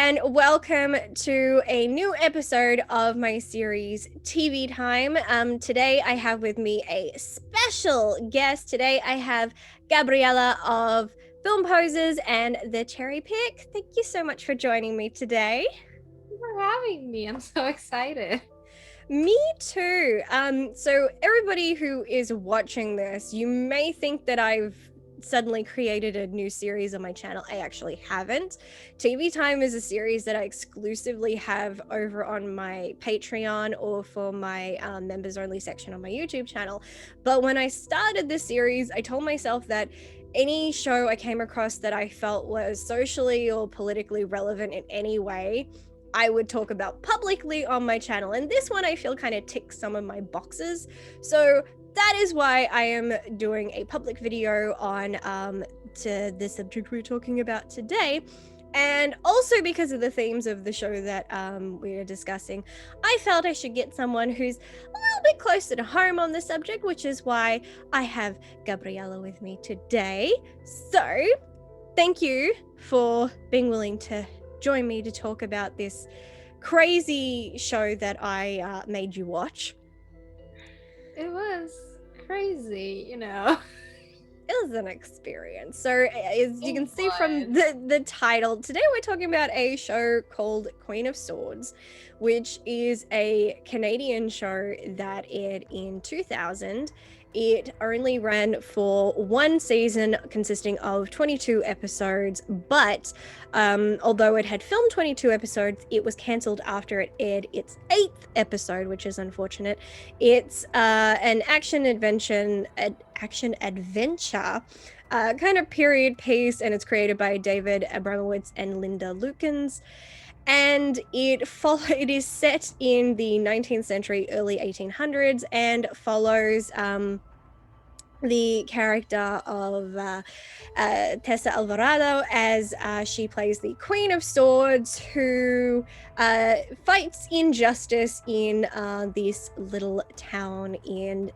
and welcome to a new episode of my series TV Time. Today I have with me a special guest. Today I have Gabriela of Film Poses and The Cherry Pick. Thank you so much for joining me today. For having me. I'm so excited. Me too. So everybody who is watching this, you may think that I've suddenly created a new series on my channel. I actually haven't. TV Time is a series that I exclusively have over on my Patreon or for my members only section on my YouTube channel. But when I started this series, I told myself that any show I came across that I felt was socially or politically relevant in any way, I would talk about publicly on my channel. And this one I feel kind of ticks some of my boxes. So that is why I am doing a public video on to the subject we're talking about today. And also because of the themes of the show that we are discussing, I felt I should get someone who's a little bit closer to home on the subject, which is why I have Gabriela with me today. So thank you for being willing to join me to talk about this crazy show that I made you watch. It was crazy, It was an experience. So as you It can see from was. the title, today we're talking about a show called Queen of Swords, which is a Canadian show that aired in 2000. It only ran for one season consisting of 22 episodes, but although it had filmed 22 episodes, it was cancelled after it aired its 8th episode, which is unfortunate. It's an action-adventure kind of period piece, and it's created by David Abramowitz and Linda Lukens. And it is set in the 19th century, early 1800s, and follows the character of Tessa Alvarado as she plays the Queen of Swords, who fights injustice in this little town in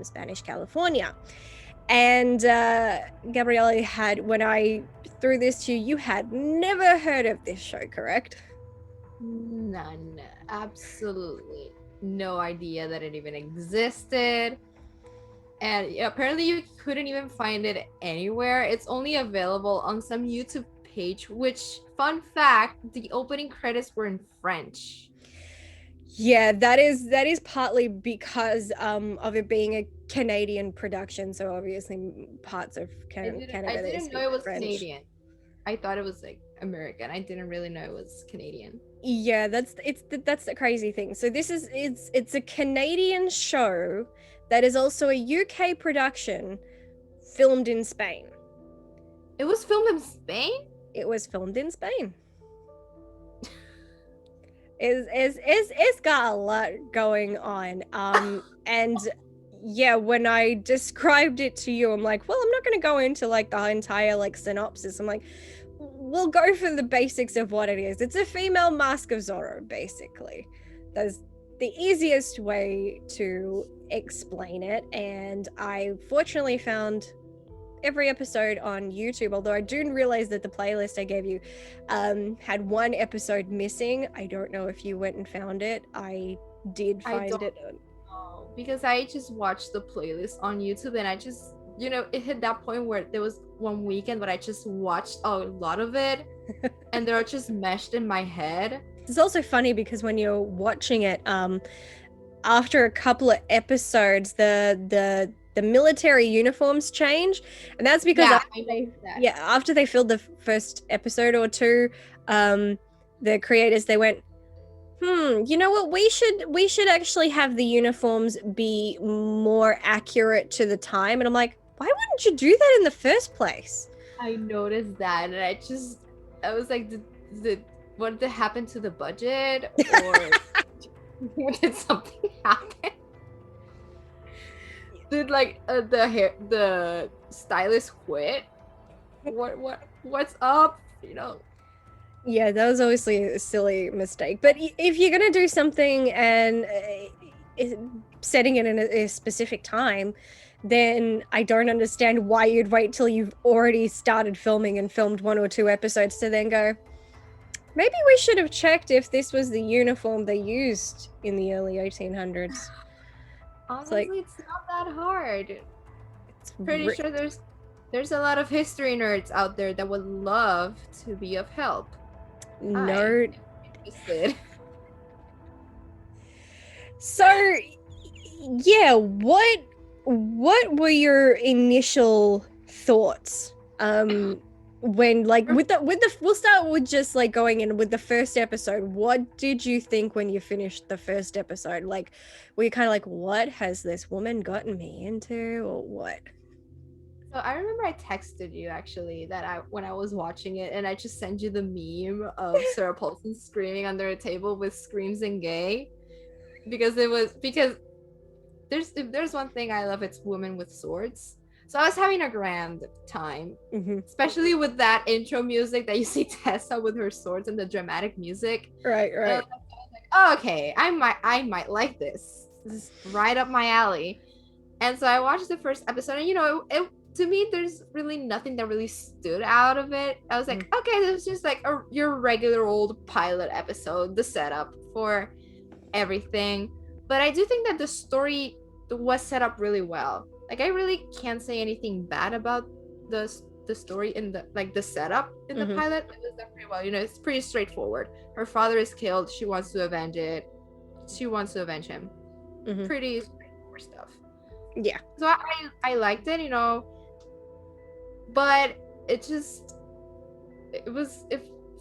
Spanish California. And Gabriella, when I threw this to you, you had never heard of this show, correct? None. Absolutely no idea that it even existed. And apparently you couldn't even find it anywhere. It's only available on some YouTube page, which, fun fact, the opening credits were in French. Yeah, that is partly because of it being a Canadian production. So obviously parts of I Canada they didn't know speak it was French. Canadian. I thought it was like American. I didn't really know it was Canadian. Yeah, that's the crazy thing. So it's a Canadian show that is also a UK production filmed in Spain. It was filmed in Spain? It was filmed in Spain. It's got a lot going on. And yeah, when I described it to you, I'm like, well, I'm not going to go into like the entire like synopsis. I'm like, we'll go for the basics of what it is. It's a female Mask of Zorro, basically. That's the easiest way to explain it. And I fortunately found every episode on YouTube, although I do realize that the playlist I gave you had one episode missing. I don't know if you went and found it. I did find it. Know, because I just watched the playlist on YouTube and I just, it hit that point where there was one weekend but I just watched a lot of it and they're just meshed in my head. It's also funny because when you're watching it, after a couple of episodes, the military uniforms change, and that's because after they filmed the first episode or two, the creators, they went, you know what, we should actually have the uniforms be more accurate to the time. And I'm like, why wouldn't you do that in the first place? I noticed that and I was like, what did happen to the budget, or did something happen? Did like the stylist quit? What's up? Yeah, that was obviously a silly mistake. But if you're gonna do something and setting it in a specific time, then I don't understand why you'd wait till you've already started filming and filmed one or two episodes to then go, Maybe we should have checked if this was the uniform they used in the early 1800s. Honestly, it's not that hard. It's Pretty sure there's a lot of history nerds out there that would love to be of help. No. Interested. So, yeah, what were your initial thoughts? When like with the we'll start with just like going in with the first episode. What did you think when you finished the first episode? Like, were you kind of like, what has this woman gotten me into, or what? So I remember I texted you actually that when I was watching it, and I just sent you the meme of Sarah Paulson screaming under a table with "screams and gay," because there's one thing I love, it's women with swords. So I was having a grand time, especially with that intro music that you see Tessa with her swords and the dramatic music. Right. I was like, oh, okay, I might like this. This is right up my alley. And so I watched the first episode, and it to me, there's really nothing that really stood out of it. I was like, okay, this is just like your regular old pilot episode, the setup for everything. But I do think that the story was set up really well. Like, I really can't say anything bad about the story in the setup in the pilot. It was done pretty well. It's pretty straightforward. Her father is killed. She wants to avenge it. She wants to avenge him. Pretty straightforward stuff. Yeah. So I liked it, but it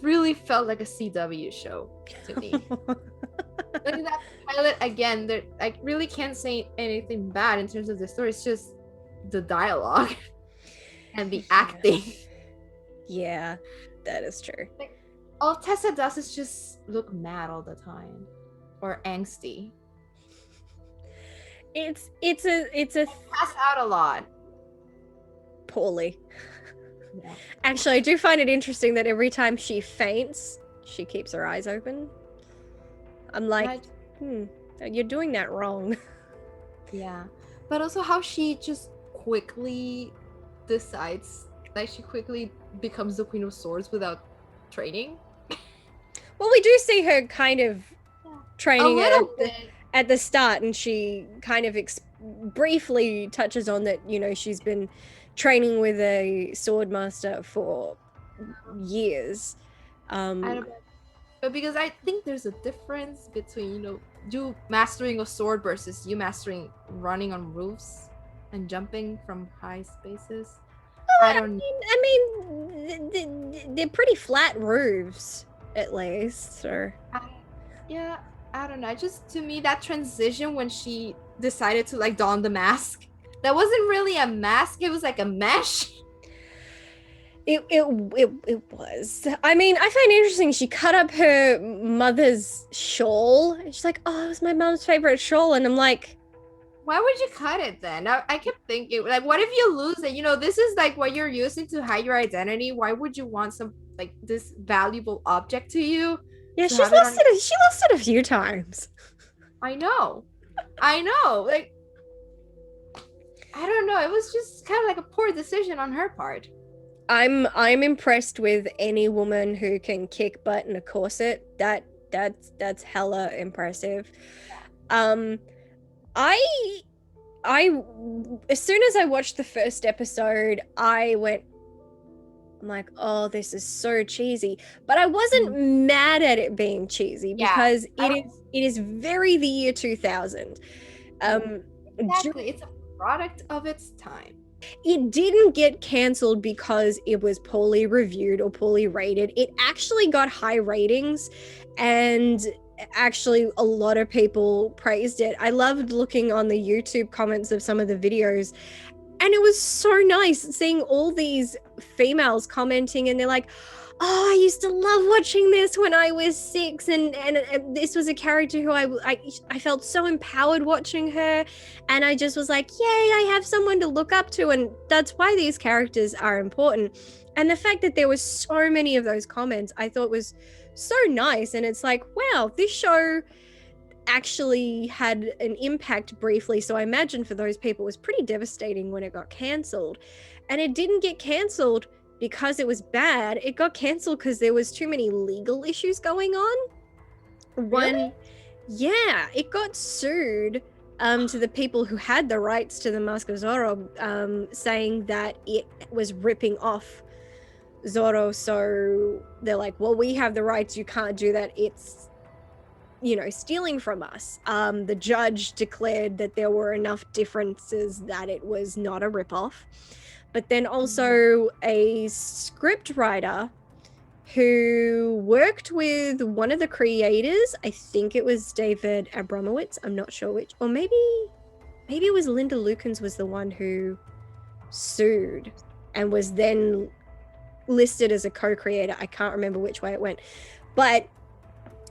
really felt like a CW show to me. Like that pilot again, I really can't say anything bad in terms of the story. It's just the dialogue and the acting. Yeah, that is true. Like, all Tessa does is just look mad all the time, or angsty. It's a pass out a lot. Poorly. Yeah. Actually, I do find it interesting that every time she faints, she keeps her eyes open. I'm like, you're doing that wrong. Yeah. But also how she just quickly decides, like, she quickly becomes the Queen of Swords without training. Well, we do see her kind of training at the start, and she kind of briefly touches on that, she's been training with a sword master for years. I don't know. But because I think there's a difference between, you mastering a sword versus you mastering running on roofs and jumping from high spaces. Well, I mean, they're pretty flat roofs, at least. Or yeah, I don't know. Just to me, that transition when she decided to like don the mask, that wasn't really a mask. It was like a mesh. It was. I mean, I find it interesting. She cut up her mother's shawl. And she's like, "Oh, it was my mom's favorite shawl," and I'm like, "Why would you cut it then?" I kept thinking, like, what if you lose it? This is like what you're using to hide your identity. Why would you want some like this valuable object to you? Yeah, she lost it a few times. I know. Like, I don't know. It was just kind of like a poor decision on her part. I'm impressed with any woman who can kick butt in a corset. That's hella impressive. I as soon as I watched the first episode, I'm like, oh, this is so cheesy. But I wasn't mad at it being cheesy because it is very the year 2000. Exactly. It's a product of its time. It didn't get cancelled because it was poorly reviewed or poorly rated. It actually got high ratings, and actually a lot of people praised it. I loved looking on the YouTube comments of some of the videos, and it was so nice seeing all these females commenting, and they're like, "Oh, I used to love watching this when I was 6, and this was a character who I felt so empowered watching her, and I just was like, yay, I have someone to look up to," and that's why these characters are important. And the fact that there was so many of those comments, I thought was so nice. And it's like, wow, this show actually had an impact briefly. So I imagine for those people it was pretty devastating when it got cancelled. And it didn't get cancelled because it was bad, it got cancelled because there was too many legal issues going on. Really? Yeah, it got sued to the people who had the rights to the Mask of Zorro, saying that it was ripping off Zorro. So they're like, well, we have the rights, you can't do that, it's, you know, stealing from us. The judge declared that there were enough differences that it was not a ripoff. But then also a script writer who worked with one of the creators, I think it was David Abramowitz, I'm not sure which, or maybe it was Linda Lukens was the one who sued and was then listed as a co-creator. I can't remember which way it went. But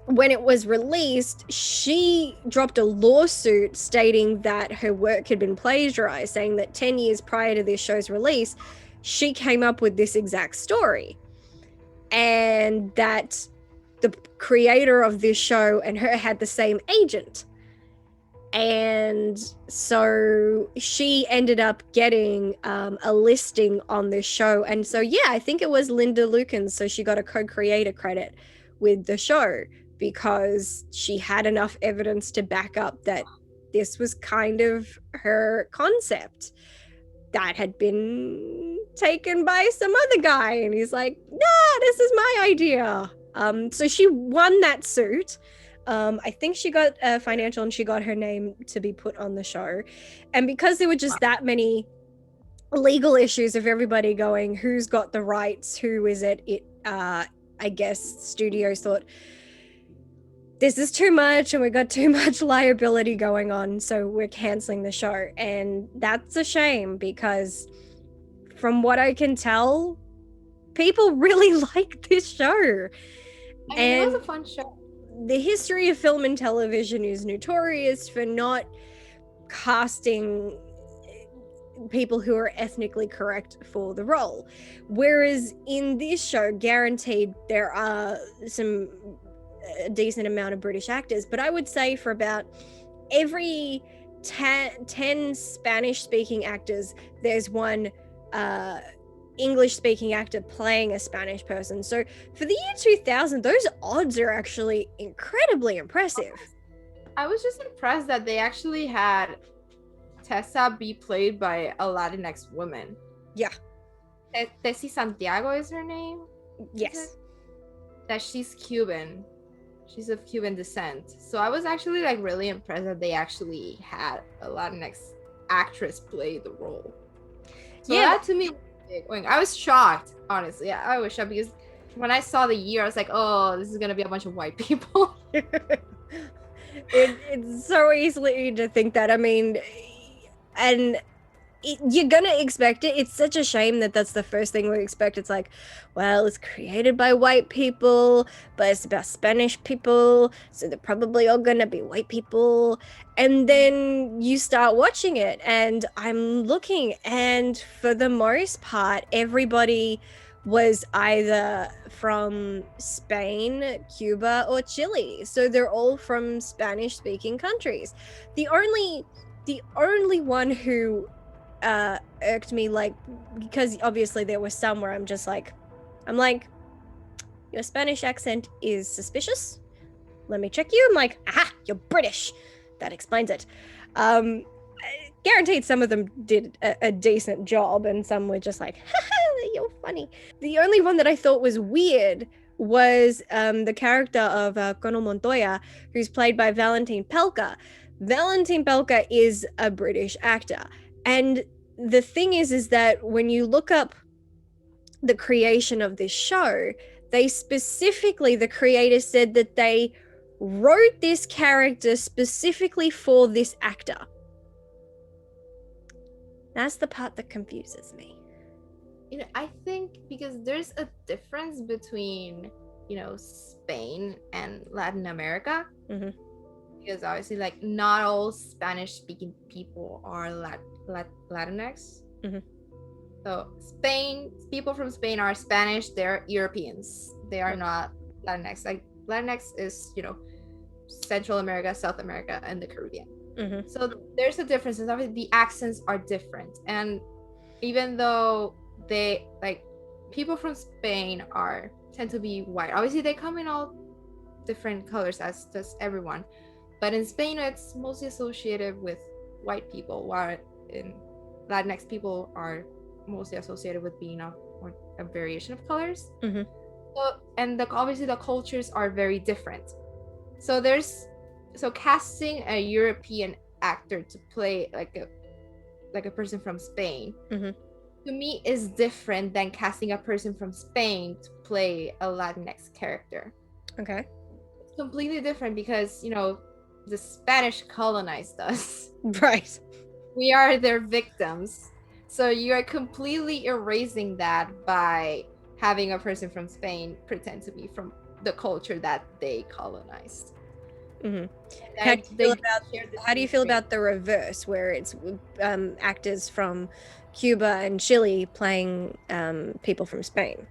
when it was released, she dropped a lawsuit stating that her work had been plagiarized, saying that 10 years prior to this show's release, she came up with this exact story. And that the creator of this show and her had the same agent. And so she ended up getting a listing on this show. And so, yeah, I think it was Linda Lukens. So she got a co-creator credit with the show because she had enough evidence to back up that this was kind of her concept that had been taken by some other guy. And he's like, nah, this is my idea. So she won that suit. I think she got financial and she got her name to be put on the show. And because there were just that many legal issues of everybody going, who's got the rights, who is it? I guess studios thought, this is too much and we got too much liability going on, so we're canceling the show. And that's a shame because from what I can tell, people really like this show. I mean, it was a fun show. The history of film and television is notorious for not casting people who are ethnically correct for the role. Whereas in this show, guaranteed there are a decent amount of British actors, but I would say for about every 10 Spanish-speaking actors, there's one English-speaking actor playing a Spanish person. So for the year 2000, those odds are actually incredibly impressive. I was just impressed that they actually had Tessa be played by a Latinx woman. Yeah. Tessie Santiago is her name? Yes. That she's Cuban. She's of Cuban descent. So I was actually like really impressed that they actually had a Latinx actress play the role. So yeah, that to me, I was shocked, honestly. I was shocked because when I saw the year, I was like, oh, this is going to be a bunch of white people. It's so easily to think that. I mean, and you're gonna expect it. It's such a shame that that's the first thing we expect. It's like, well, it's created by white people, but it's about Spanish people, so they're probably all gonna be white people. And then you start watching it, and I'm looking, and for the most part, everybody was either from Spain, Cuba, or Chile. So they're all from Spanish-speaking countries. The only one who irked me, like, because obviously there were some where I'm like, your Spanish accent is suspicious. Let me check you. I'm like, aha, you're British. That explains it. Guaranteed some of them did a decent job and some were just like, haha, you're funny. The only one that I thought was weird was the character of Conal Montoya, who's played by Valentin Pelka. Valentin Pelka is a British actor. And the thing is that when you look up the creation of this show, they specifically, the creators said that they wrote this character specifically for this actor. That's the part that confuses me. You know, I think because there's a difference between, you know, Spain and Latin America. Mm-hmm. Because obviously, like, not all Spanish-speaking people are Latinx. Mm-hmm. So people from Spain are Spanish. They're Europeans. They are not Latinx. Like, Latinx is, you know, Central America, South America, and the Caribbean. Mm-hmm. So there's a difference. And the accents are different. And even though they people from Spain tend to be white. Obviously, they come in all different colors, as does everyone. But in Spain, it's mostly associated with white people, while in Latinx people are mostly associated with being a variation of colors. Mhm. So, and obviously the cultures are very different. So casting a European actor to play like a person from Spain, Mhm. to me is different than casting a person from Spain to play a Latinx character. Okay. It's completely different because, the Spanish colonized us. Right. We are their victims. So you are completely erasing that by having a person from Spain pretend to be from the culture that they colonized. Mhm. And How do you feel about the reverse, where it's actors from Cuba and Chile playing people from Spain?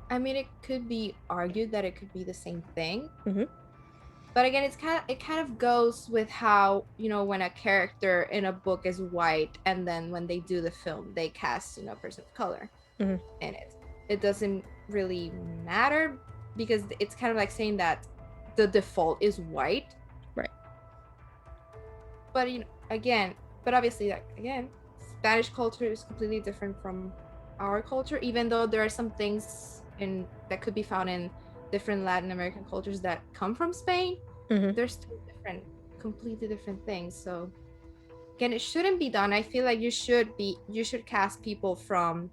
I mean, it could be argued that it could be the same thing. Mhm. But again, it kind of goes with how, when a character in a book is white and then when they do the film, they cast, a person of color Mhm. in it. It doesn't really matter because it's kind of like saying that the default is white. Right. But but obviously, like, again, Spanish culture is completely different from our culture, even though there are some things that could be found in different Latin American cultures that come from Spain. Mhm. They're still completely different things. So again, it shouldn't be done. I feel like you should cast people from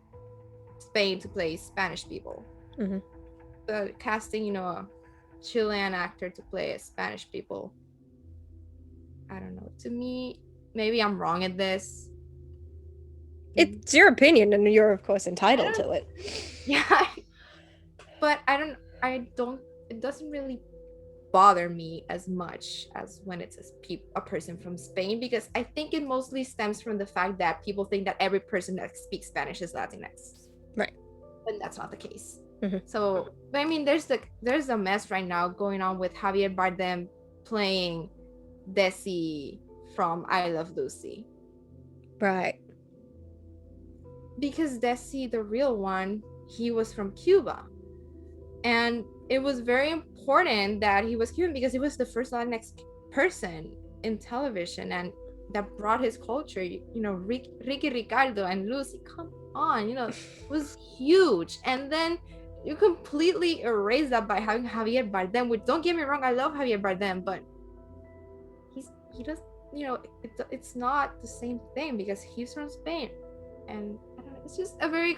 Spain to play Spanish people. Mhm. But casting, a Chilean actor to play a Spanish people, I don't know. To me, maybe I'm wrong at this. It's your opinion, and you're of course entitled to it. Yeah, but I don't. It doesn't really bother me as much as when it's a person from Spain, because I think it mostly stems from the fact that people think that every person that speaks Spanish is Latinx. Right. And that's not the case. Mhm. So, but I mean, there's a mess right now going on with Javier Bardem playing Desi from I Love Lucy. Right. Because Desi, the real one, he was from Cuba. And it was very important that he was Cuban because he was the first Latinx person in television and that brought his culture. Ricky Ricardo and Lucy, come on, it was huge. And then you completely erase that by having Javier Bardem, which, don't get me wrong, I love Javier Bardem, but he does, it's not the same thing because he's from Spain. And I don't know, it's just a very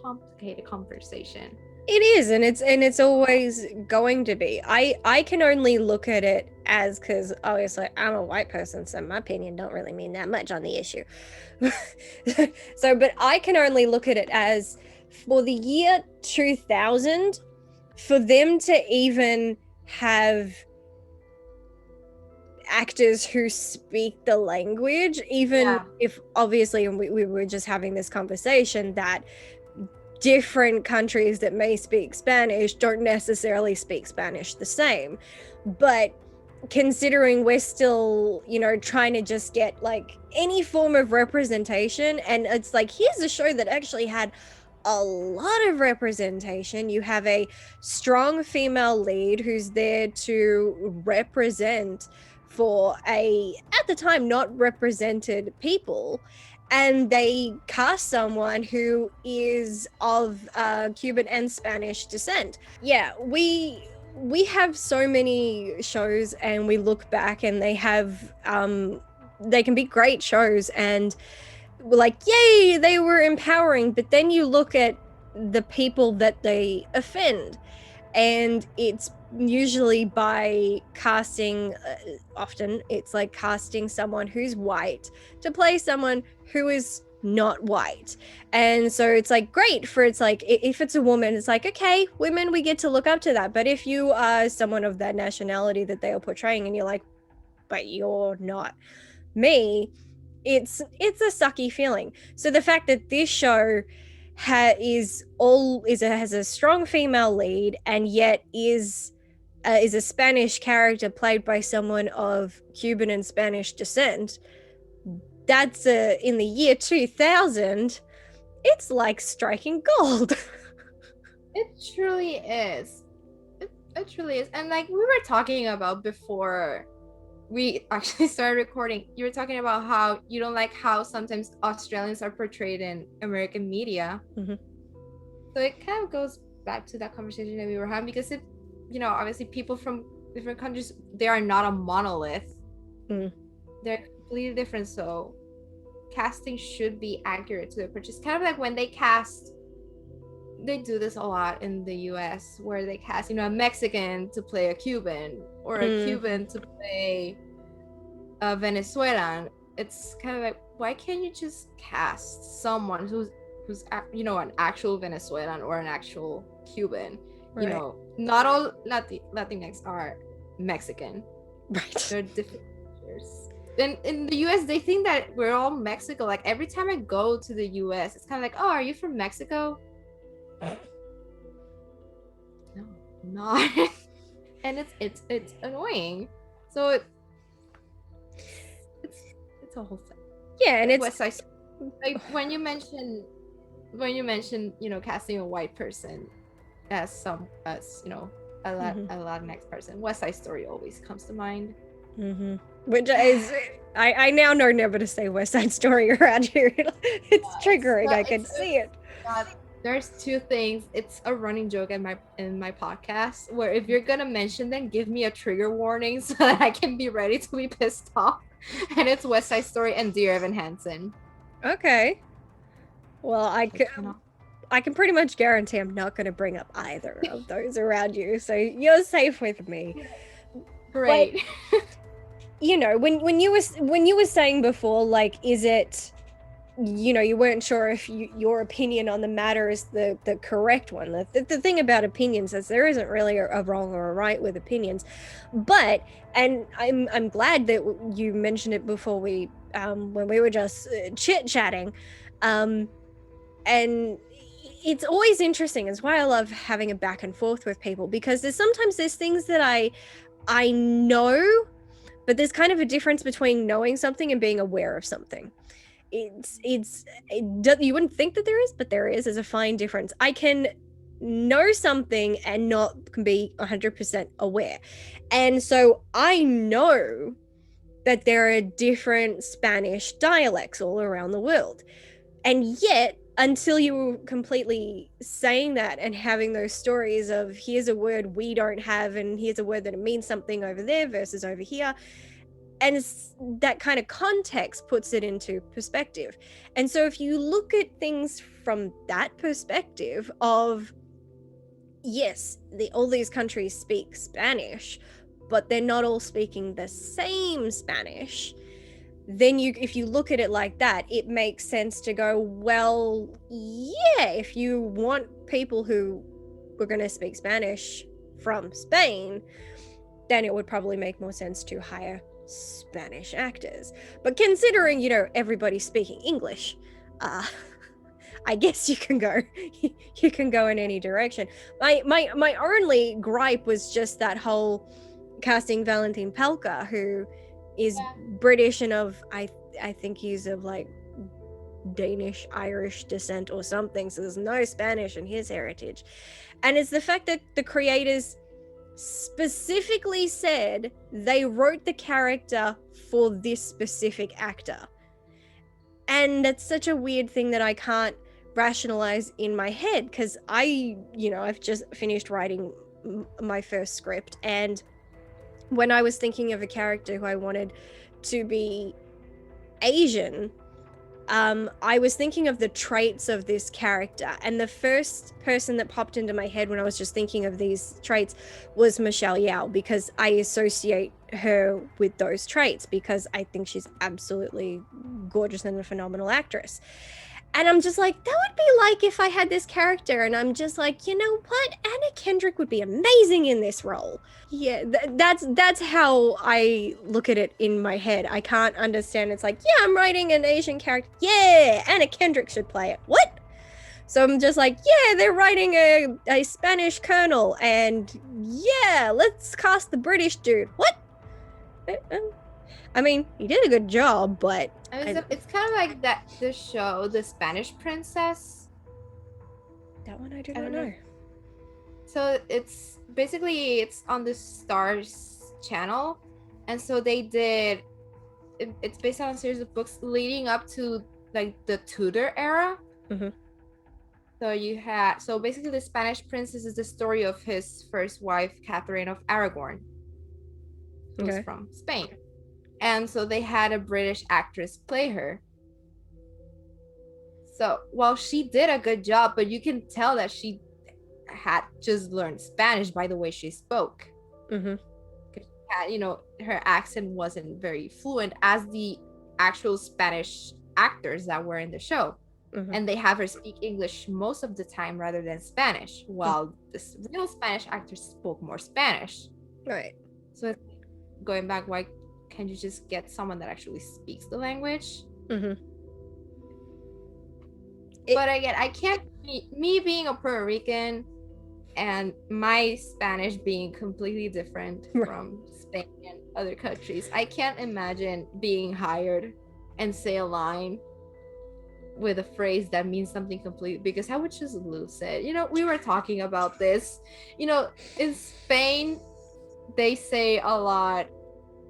complicated conversation. It is, and it's always going to be. I can only look at it as, because obviously I'm a white person, so my opinion don't really mean that much on the issue. So, but I can only look at it as, for the year 2000, for them to even have actors who speak the language, even if obviously, and we were just having this conversation that different countries that may speak Spanish don't necessarily speak Spanish the same, but considering we're still, trying to just get like any form of representation, and it's like, here's a show that actually had a lot of representation. You have a strong female lead who's there to represent for at the time, not represented people, and they cast someone who is of Cuban and Spanish descent. Yeah, we have so many shows, and we look back and they have they can be great shows, and we're like, yay, they were empowering. But then you look at the people that they offend, and it's usually by casting, often it's like casting someone who's white to play someone who is not white. And so it's like, great for, it's like, if it's a woman, it's like, okay, women, we get to look up to that. But if you are someone of that nationality that they are portraying, and you're like, but you're not me, it's a sucky feeling. So the fact that this show has a strong female lead, and yet is a Spanish character played by someone of Cuban and Spanish descent, that's in the year 2000, it's like striking gold. It truly is. It truly is. And like we were talking about before we actually started recording, you were talking about how you don't like how sometimes Australians are portrayed in American media. Mm-hmm. So it kind of goes back to that conversation that we were having, because if, you know, obviously people from different countries, they are not a monolith. They're completely different. So casting should be accurate to the purchase. Kind of like when they cast, they do this a lot in the US, where they cast, you know, a Mexican to play a Cuban, or a Cuban to play a Venezuelan. It's kind of like, why can't you just cast someone who's you know, an actual Venezuelan or an actual Cuban? Right. You know, not all Latinx are Mexican. Right. They're different cultures. And in the US, they think that we're all Mexico. Like every time I go to the US, it's kind of like, oh, are you from Mexico? No, not. And it's annoying. So it's a whole thing. Yeah, and it's West Side, like when you mention, you know, casting a white person as you know, a Latinx person, West Side Story always comes to mind. Which is, I now know never to say West Side Story around here. It's triggering. I can see it. There's two things. It's a running joke in my podcast, where if you're gonna mention them, give me a trigger warning so that I can be ready to be pissed off. And it's West Side Story and Dear Evan Hansen. Okay. Well, I can pretty much guarantee I'm not going to bring up either of those around you, so you're safe with me. Great. But, you know, when you were saying before, like, is it, you know, you weren't sure if your opinion on the matter is the correct one. The thing about opinions is there isn't really a wrong or a right with opinions, but, and I'm glad that you mentioned it before we when we were just chit-chatting, and it's always interesting. It's why I love having a back and forth with people, because there's things that I know, but there's kind of a difference between knowing something and being aware of something. You wouldn't think that there is, but there is. There's a fine difference. I can know something and not be 100% aware. And so I know that there are different Spanish dialects all around the world. And yet, until you were completely saying that and having those stories of here's a word we don't have and here's a word that it means something over there versus over here, and that kind of context puts it into perspective. And so if you look at things from that perspective of, yes, all these countries speak Spanish, but they're not all speaking the same Spanish, then if you look at it like that, it makes sense to go, well, yeah, if you want people who were going to speak Spanish from Spain, then it would probably make more sense to hire Spanish actors. But considering, you know, everybody's speaking English, I guess you can go in any direction. My only gripe was just that whole casting Valentin Pelka, who is British and of I think he's of like Danish Irish descent or something, so there's no Spanish in his heritage. And it's the fact that the creators specifically said they wrote the character for this specific actor, and that's such a weird thing that I can't rationalize in my head, because I've just finished writing my first script, and when I was thinking of a character who I wanted to be Asian, I was thinking of the traits of this character, and the first person that popped into my head when I was just thinking of these traits was Michelle Yeoh, because I associate her with those traits, because I think she's absolutely gorgeous and a phenomenal actress. And I'm just like, that would be like if I had this character, and I'm just like, you know what? Anna Kendrick would be amazing in this role. Yeah, that's how I look at it in my head. I can't understand. It's like, yeah, I'm writing an Asian character. Yeah, Anna Kendrick should play it. What? So I'm just like, yeah, they're writing a Spanish colonel, and yeah, let's cast the British dude. What? I mean, he did a good job, but I mean, it's kind of like the show, The Spanish Princess. that one I do I not don't know. know. So it's basically it's on the Stars channel, and so they did. It's based on a series of books leading up to like the Tudor era. Mhm. So basically the Spanish Princess is the story of his first wife, Catherine of Aragon, who's Okay. from Spain. And so they had a British actress play her. So while she did a good job, but you can tell that she had just learned Spanish by the way she spoke. Mhm. Her accent wasn't very fluent as the actual Spanish actors that were in the show. Mhm. And they have her speak English most of the time rather than Spanish, while this real Spanish actors spoke more Spanish. Right. So going back, why can't you just get someone that actually speaks the language? Mhm. But again, I can't me being a Puerto Rican and my Spanish being completely different from Spain and other countries, I can't imagine being hired and say a line with a phrase that means something completely, because I would just lose it. We were talking about this. In Spain, they say a lot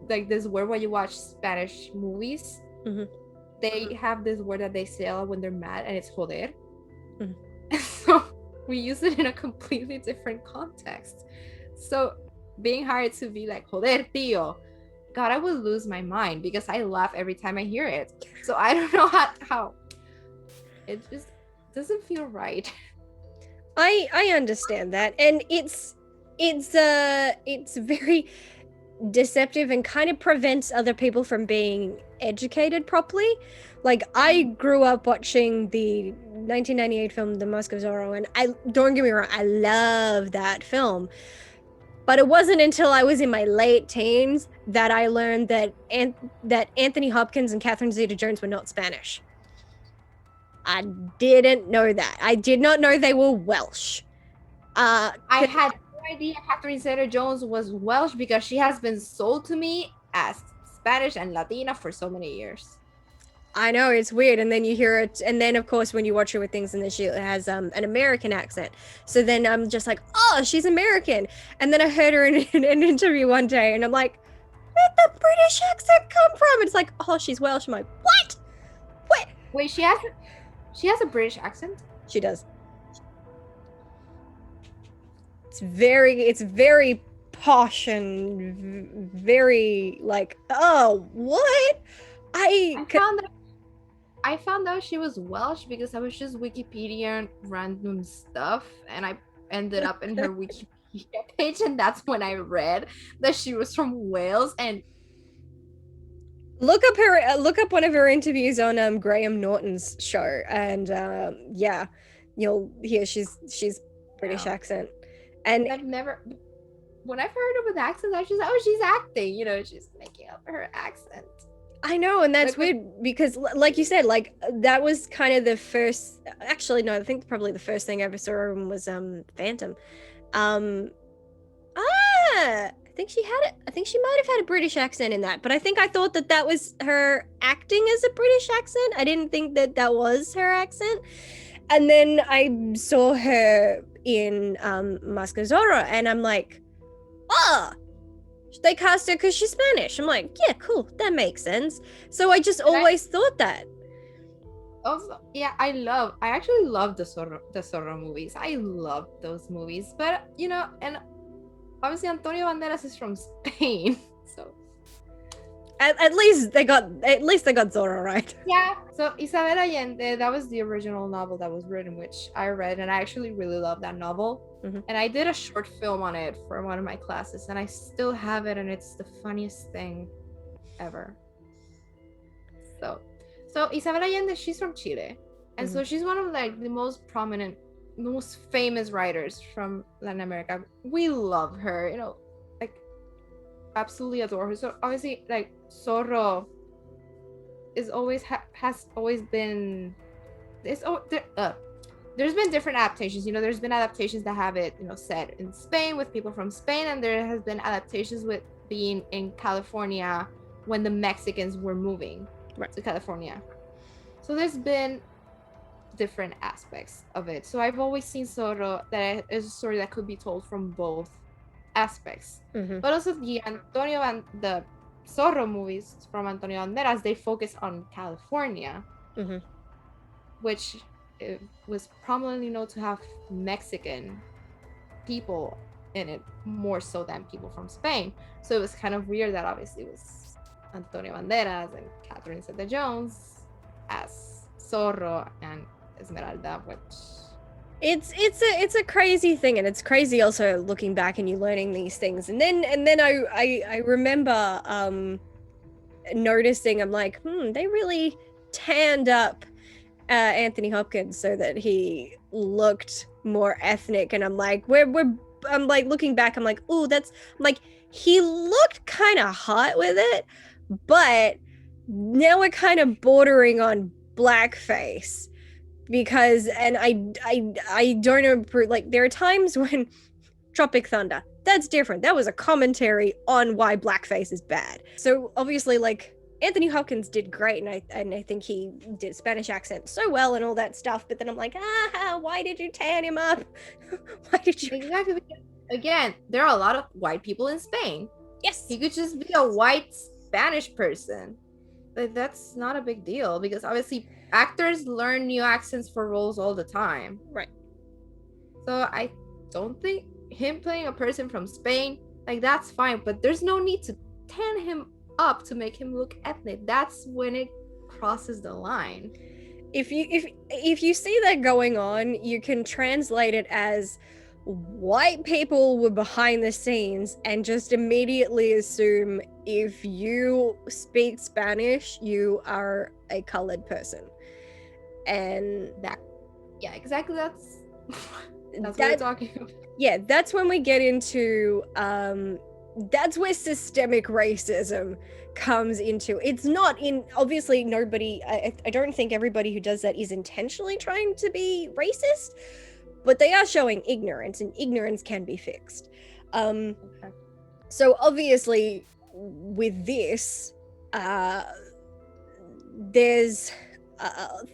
like this word when you watch Spanish movies. Mhm. They have this word that they say a lot when they're mad, and it's joder. Mhm. So we use it in a completely different context. So being hired to be like joder tío, God, I would lose my mind because I laugh every time I hear it. So I don't know how it just doesn't feel right. I understand that, and it's very deceptive and kind of prevents other people from being educated properly. Like, I grew up watching the 1998 film The Mask of Zorro, and I don't get me wrong, I love that film. But it wasn't until I was in my late teens that I learned that Anthony Hopkins and Catherine Zeta-Jones were not Spanish. I didn't know that. I did not know they were Welsh. I had no idea Catherine Zeta-Jones was Welsh because she has been sold to me as Spanish and Latina for so many years. I know, it's weird, and then you hear it, and then of course when you watch her with things, and then she has an American accent. So then I'm just like, oh, she's American. And then I heard her in an interview one day, and I'm like, where'd the British accent come from? It's like, oh, she's Welsh. I'm like, what? Wait, she has a British accent? She does. It's very posh and very like, oh, what? I found out she was Welsh because I was just Wikipedia random stuff, and I ended up in her Wikipedia page, and that's when I read that she was from Wales. And look up one of her interviews on Graham Norton's show, and yeah, you'll hear she's British accent. And when I've heard her with accents, I just, oh, she's acting, she's making up her accent. I know, and that's weird because, like you said, like that was kind of the first. Actually, no, I think probably the first thing I ever saw her in was Phantom. I think she had it. I think she might have had a British accent in that, but I think I thought that was her acting as a British accent. I didn't think that was her accent. And then I saw her in Mask of Zorro, and I'm like, oh, they cast her because she's Spanish. I'm like, yeah, cool, that makes sense. So I just always thought that. Also, yeah, I actually love the Zorro movies. I love those movies, but and obviously Antonio Banderas is from Spain, so at least they got Zorro right. Yeah. So Isabel Allende, that was the original novel that was written, which I read, and I actually really love that novel. Mm-hmm. And I did a short film on it for one of my classes, and I still have it, and it's the funniest thing ever. So Isabel Allende, she's from Chile, and so she's one of like the most prominent, most famous writers from Latin America. We love her, like absolutely adore her. So obviously, like Zorro is always has always been there's been different adaptations. There's been adaptations that have it set in Spain with people from Spain, and there has been adaptations with being in California when the Mexicans were moving to California. So there's been different aspects of it. So I've always seen Zorro that is a story that could be told from both aspects. Mm-hmm. But also the Zorro movies from Antonio Banderas, they focus on California, Mm-hmm. which was prominently known to have Mexican people in it more so than people from Spain. So it was kind of weird that obviously it was Antonio Banderas and Catherine Zeta-Jones as Zorro and Esmeralda, which it's a crazy thing, and it's crazy also looking back and you learning these things. And then I remember noticing, I'm like, they really tanned up Anthony Hopkins so that he looked more ethnic. And I'm like, I'm like looking back, I'm like, oh, I'm like, he looked kind of hot with it, but now we're kind of bordering on blackface, because, and I don't know, like there are times when Tropic Thunder, that's different. That was a commentary on why blackface is bad. So obviously, like, Anthony Hopkins did great, and I think he did Spanish accent so well and all that stuff. But then I'm like, why did you tan him up? Why did you? exactly, again, there are a lot of white people in Spain. Yes, he could just be a white Spanish person. Like, that's not a big deal, because obviously actors learn new accents for roles all the time. Right. So I don't think him playing a person from Spain, like, that's fine, but there's no need to tan him up to make him look ethnic. That's when it crosses the line. If you see that going on, you can translate it as white people were behind the scenes and just immediately assume if you speak Spanish, you are a colored person. And that, yeah, exactly, that's what we're talking about. Yeah, that's when we get into that's where systemic racism comes into. It's not in, obviously nobody, I don't think everybody who does that is intentionally trying to be racist, but they are showing ignorance, and ignorance can be fixed. Okay. So obviously with this, there's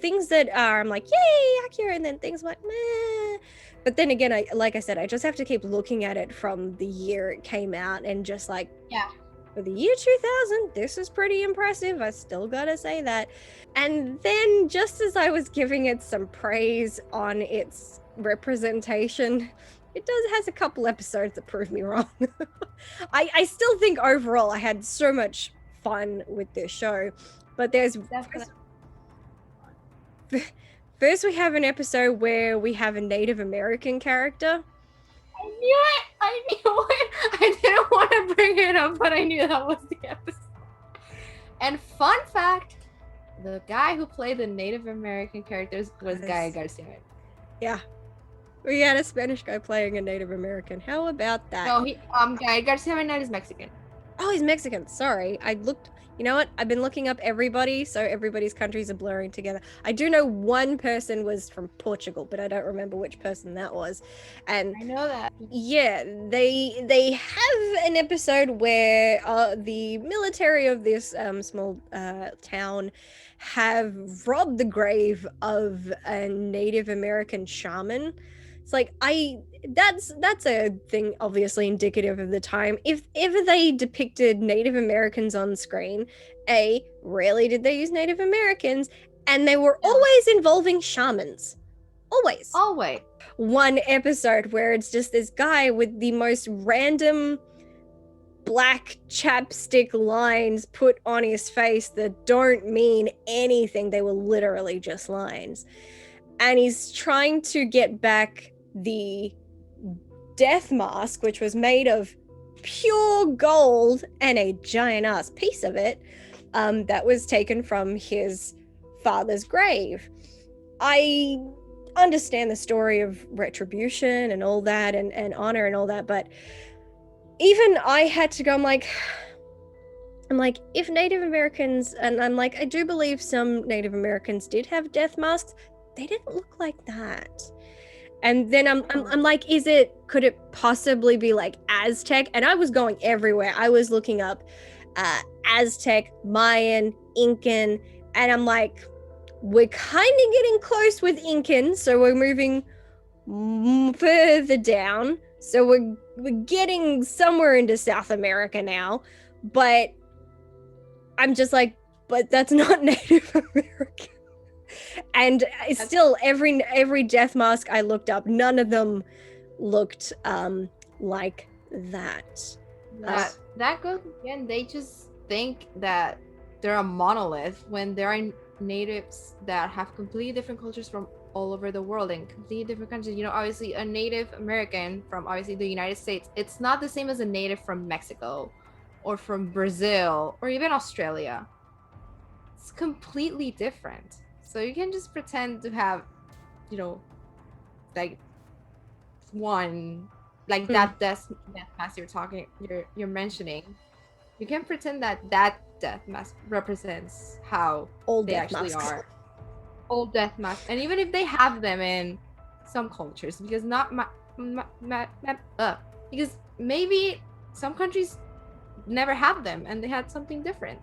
things that are, I'm like, yay, accurate, and then things like, meh. But then again, like I said, I just have to keep looking at it from the year it came out, and just like, yeah, for the year 2000, this is pretty impressive. I still gotta say that. And then just as I was giving it some praise on its representation, it has a couple episodes that prove me wrong. I still think overall I had so much fun with this show, but there's first we have an episode where we have a Native American character. I knew it. I didn't want to bring it up, but I knew that was the episode. And fun fact, the guy who played the Native American characters was Gael Garcia. Yeah. We had a Spanish guy playing a Native American. How about that? No, Gael Garcia Bernal is Mexican. Oh, he's Mexican. Sorry. I looked, you know what? I've been looking up everybody, so everybody's countries are blurring together. I do know one person was from Portugal, but I don't remember which person that was. And I know that. Yeah, they have an episode where the military of this small town have robbed the grave of a Native American shaman. It's like, that's a thing obviously indicative of the time. If ever they depicted Native Americans on screen, rarely did they use Native Americans, and they were always involving shamans. Always. One episode where it's just this guy with the most random black chapstick lines put on his face that don't mean anything. They were literally just lines. And he's trying to get back the death mask, which was made of pure gold and a giant ass piece of it that was taken from his father's grave. I understand the story of retribution and all that, and honor and all that, but even I had to go, I'm like, if Native Americans, and I'm like, I do believe some Native Americans did have death masks, they didn't look like that. And then I'm like, could it possibly be like Aztec? And I was going everywhere. I was looking up Aztec, Mayan, Incan, and I'm like, we're kind of getting close with Incan, so we're moving further down. So we're getting somewhere into South America now, but I'm just like, but that's not Native American. And still, every death mask I looked up, none of them looked like that. That goes again. They just think that they're a monolith when there are natives that have completely different cultures from all over the world and completely different countries. You know, obviously a Native American from obviously the United States, it's not the same as a native from Mexico or from Brazil or even Australia. It's completely different. So you can just pretend to have, you know, like one, like that death mask you're mentioning. You can pretend that death mask represents how All they death actually masks are. All death masks, and even if they have them in some cultures, because because maybe some countries never had them and they had something different.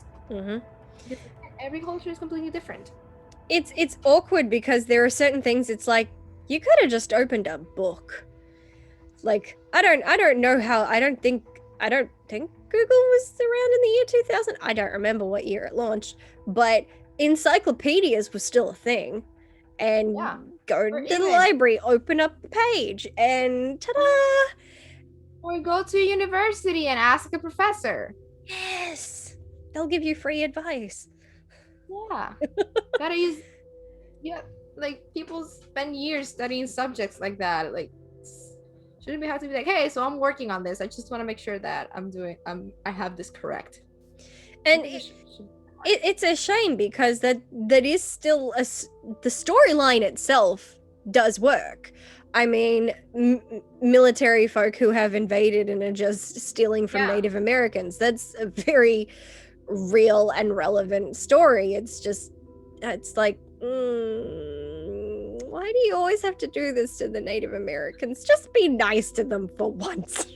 Every culture is completely different. It's awkward because there are certain things. It's like you could have just opened a book. Like I don't know how. I don't think Google was around in the year 2000. I don't remember what year it launched, but encyclopedias was still a thing. And go to the library, open up a page, and ta-da! Or go to a university and ask a professor. Yes, they'll give you free advice. Yeah, gotta use. Yeah, like people spend years studying subjects like that. Like, shouldn't be have to be like, hey, so I'm working on this. I just want to make sure that I have this correct. And it's a shame because that is still the storyline itself does work. I mean, military folk who have invaded and are just stealing from Native Americans. That's a very real and relevant story. It's like, why do you always have to do this to the Native Americans? Just be nice to them for once.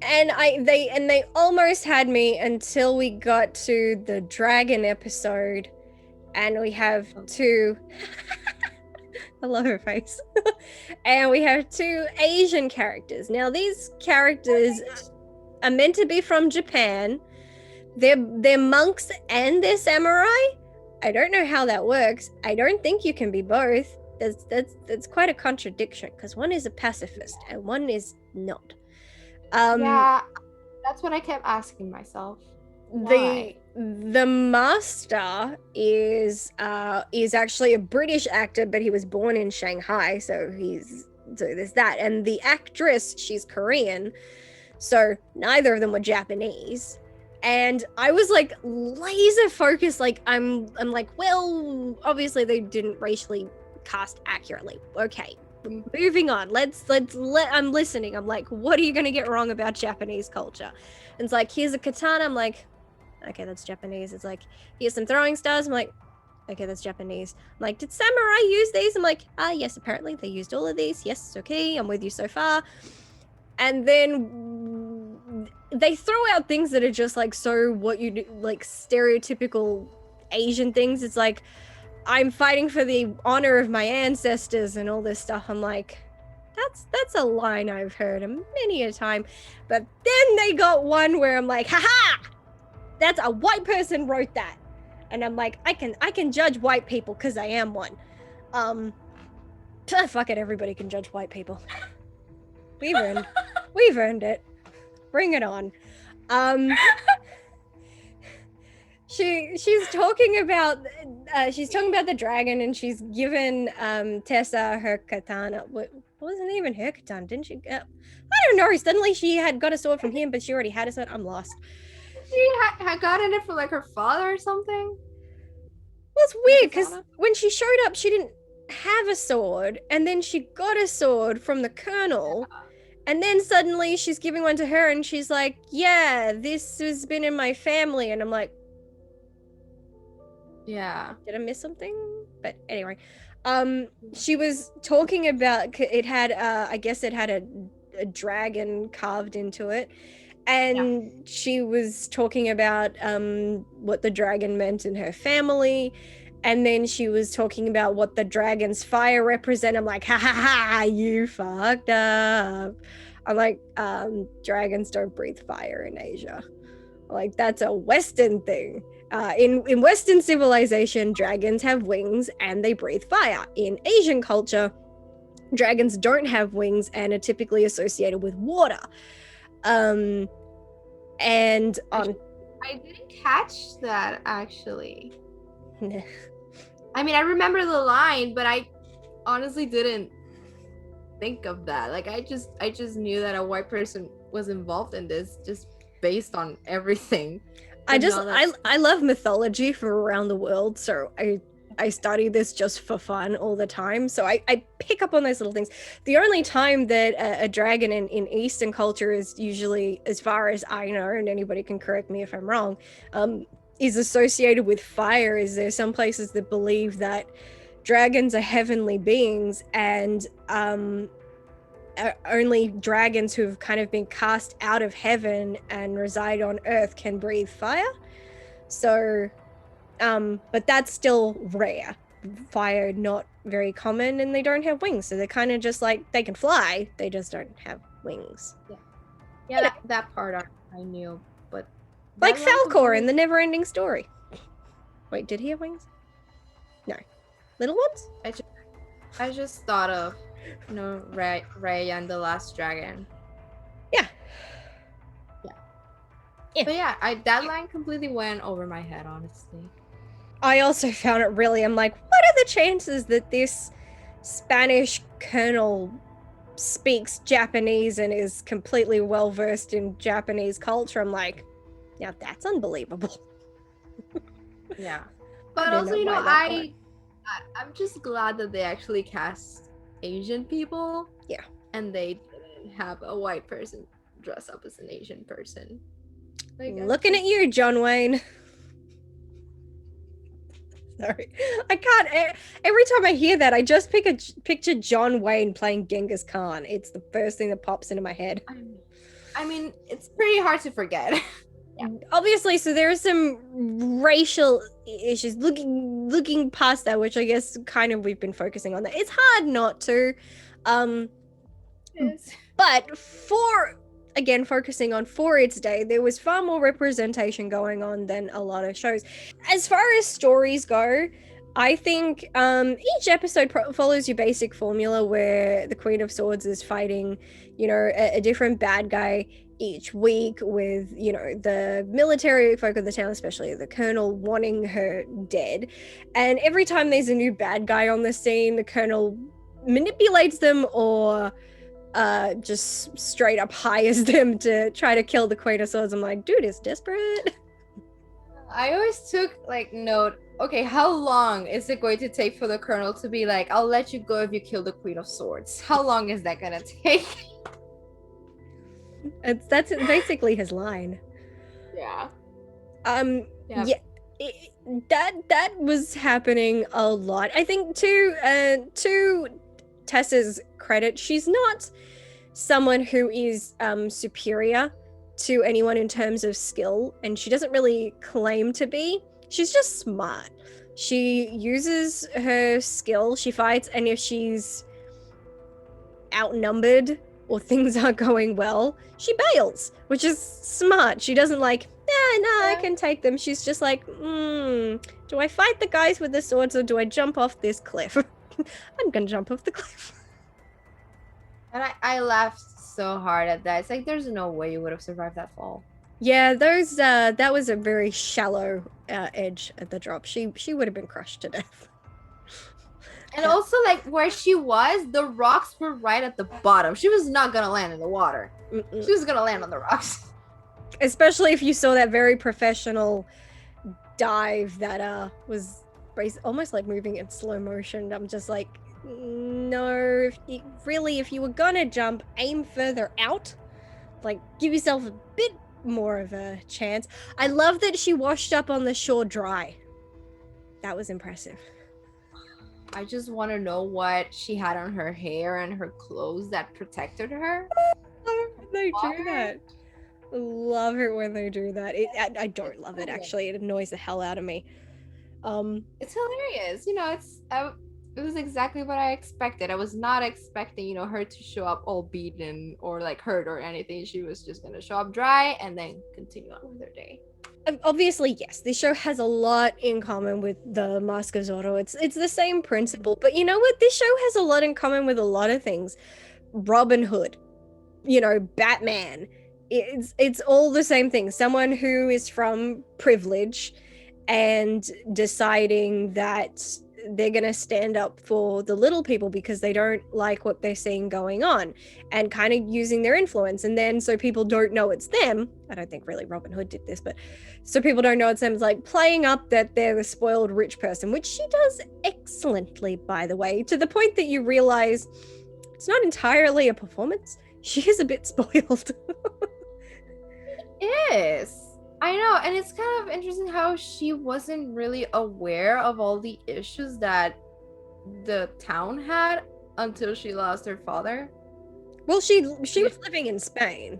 And they almost had me until we got to the dragon episode, and we have two. I love her face. And we have two Asian characters. Now these characters are meant to be from Japan. They're monks and they're samurai. I don't know how that works. I don't think you can be both. That's quite a contradiction because one is a pacifist and one is not. Yeah, that's what I kept asking myself. Why? The master is actually a British actor, but he was born in Shanghai, so there's that. And the actress, she's Korean, so neither of them were Japanese. And I was like laser focused, like I'm like, well, obviously they didn't racially cast accurately. Okay, moving on. I'm listening. I'm like, what are you gonna get wrong about Japanese culture? And it's like, here's a katana. I'm like, okay, that's Japanese. It's like, here's some throwing stars. I'm like, okay, that's Japanese. I'm like, did samurai use these? I'm like, yes, apparently they used all of these. Yes, okay, I'm with you so far. And then they throw out things that are just like, so what you do, like stereotypical Asian things. It's like, I'm fighting for the honor of my ancestors and all this stuff. I'm like, that's a line I've heard many a time. But then they got one where I'm like, haha, that's a white person wrote that. And I'm like, I can judge white people because I am one. Fuck it, everybody can judge white people. We've earned it. Bring it on. She's talking about the dragon, and she's given Tessa her katana. What wasn't even her katana? Didn't she? I don't know. Suddenly she had got a sword from him, but she already had a sword. I'm lost. She had gotten it from like her father or something. Well, it's weird because when she showed up, she didn't have a sword, and then she got a sword from the colonel. And then suddenly she's giving one to her and she's like, yeah, this has been in my family. And I'm like, yeah, did I miss something? But anyway, she was talking about it had, I guess it had a dragon carved into it. and she was talking about what the dragon meant in her family, and then she was talking about what the dragon's fire represent. I'm like, ha ha ha, you fucked up. I'm like, dragons don't breathe fire in Asia. Like, that's a Western thing. In Western civilization, dragons have wings and they breathe fire. In Asian culture, dragons don't have wings and are typically associated with water. And on I didn't catch that actually. I mean, I remember the line, but I honestly didn't think of that. Like, I just knew that a white person was involved in this just based on everything. I love mythology from around the world, so I study this just for fun all the time. So I pick up on those little things. The only time that a dragon in Eastern culture is usually, as far as I know, and anybody can correct me if I'm wrong, is associated with fire. Is there some places that believe that dragons are heavenly beings, and only dragons who've kind of been cast out of heaven and reside on Earth can breathe fire. So but that's still rare. Fire not very common, and they don't have wings, so they're kind of just like, they can fly, they just don't have wings. Yeah, that part I knew, but like Falcor in the Never-Ending Story. Wait, did he have wings? No. Little ones? I just thought of, you know, Ray and the Last Dragon. Yeah. But yeah, that line completely went over my head, honestly. I also found it really, I'm like, what are the chances that this Spanish colonel speaks Japanese and is completely well versed in Japanese culture? I'm like, now that's unbelievable. Yeah. But also, you know, I'm just glad that they actually cast Asian people. Yeah. And they didn't have a white person dress up as an Asian person. Like, looking at you, John Wayne. Sorry, I can't. Every time I hear that, I just picture John Wayne playing Genghis Khan. It's the first thing that pops into my head. I mean, it's pretty hard to forget. Yeah. Obviously, so there are some racial issues. Looking past that, which I guess kind of we've been focusing on that. It's hard not to. But again, focusing on For Its Day, there was far more representation going on than a lot of shows. As far as stories go, I think each episode follows your basic formula where the Queen of Swords is fighting, you know, a different bad guy each week, with, you know, the military folk of the town, especially the colonel, wanting her dead. And every time there's a new bad guy on the scene, the colonel manipulates them or just straight up hires them to try to kill the Queen of Swords. I'm like, dude, it's desperate. I always took like note, okay, how long is it going to take for the colonel to be like, I'll let you go if you kill the Queen of Swords? How long is that gonna take? That's basically his line. Yeah. That was happening a lot. I think to Tessa's credit, she's not someone who is superior to anyone in terms of skill, and she doesn't really claim to be. She's just smart. She uses her skill, she fights, and if she's outnumbered or things aren't going well, she bails, which is smart. She doesn't like, I can take them. She's just like, do I fight the guys with the swords or do I jump off this cliff? I'm gonna jump off the cliff. And I laughed so hard at that. It's like, there's no way you would have survived that fall. Yeah, those that was a very shallow edge at the drop. She would have been crushed to death. And also, like, where she was, the rocks were right at the bottom. She was not gonna land in the water. She was gonna land on the rocks. Especially if you saw that very professional dive that was almost like moving in slow motion. I'm just like, no, if you were gonna jump, aim further out. Like, give yourself a bit more of a chance. I love that she washed up on the shore dry. That was impressive. I just want to know what she had on her hair and her clothes that protected her. They do that. Love it when they do that. I don't love it, actually. It annoys the hell out of me. It's hilarious. It was exactly what I expected. I was not expecting, her to show up all beaten or like hurt or anything. She was just gonna show up dry and then continue on with her day. Obviously, yes, this show has a lot in common with the Mask of Zorro. It's the same principle, but you know what? This show has a lot in common with a lot of things. Robin Hood, Batman. It's all the same thing. Someone who is from privilege and deciding that they're going to stand up for the little people because they don't like what they're seeing going on, and kind of using their influence. And then so people don't know it's them. I don't think really Robin Hood did this, but so people don't know it's them, it's like playing up that they're the spoiled rich person, which she does excellently, by the way, to the point that you realize it's not entirely a performance. She is a bit spoiled. It is. I know, and it's kind of interesting how she wasn't really aware of all the issues that the town had until she lost her father. Well, she was living in Spain.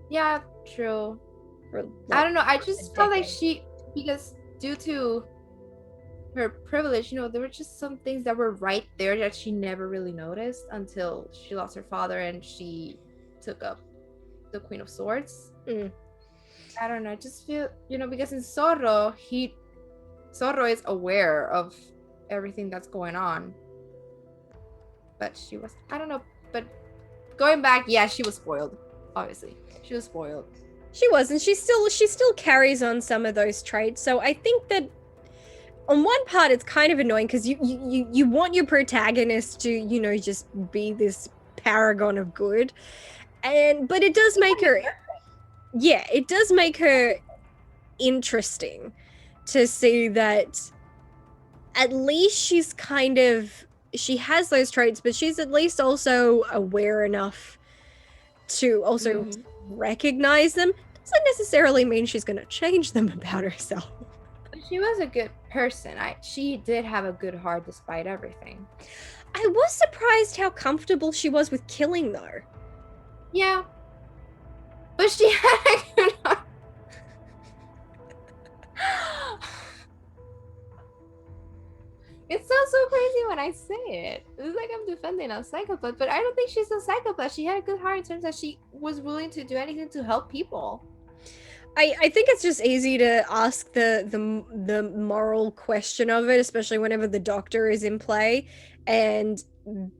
Yeah, true. For, like, I don't know. I just felt like decade. because due to her privilege, there were just some things that were right there that she never really noticed until she lost her father and she took up the Queen of Swords. I don't know. I just feel, because in Zorro is aware of everything that's going on. But she was, I don't know. But going back, yeah, she was spoiled. Obviously, she was spoiled. She was, and she still carries on some of those traits. So I think that on one part, it's kind of annoying because you want your protagonist to, just be this paragon of good, but it does make her. Yeah, it does make her interesting to see that at least she has those traits, but she's at least also aware enough to also recognize them. Doesn't necessarily mean she's going to change them about herself. She was a good person. She did have a good heart despite everything. I was surprised how comfortable she was with killing, though. Yeah. But she had a good heart. It sounds so crazy when I say it. It's like I'm defending a psychopath, but I don't think she's a psychopath. She had a good heart in terms that she was willing to do anything to help people. I think it's just easy to ask the moral question of it, especially whenever the Doctor is in play, and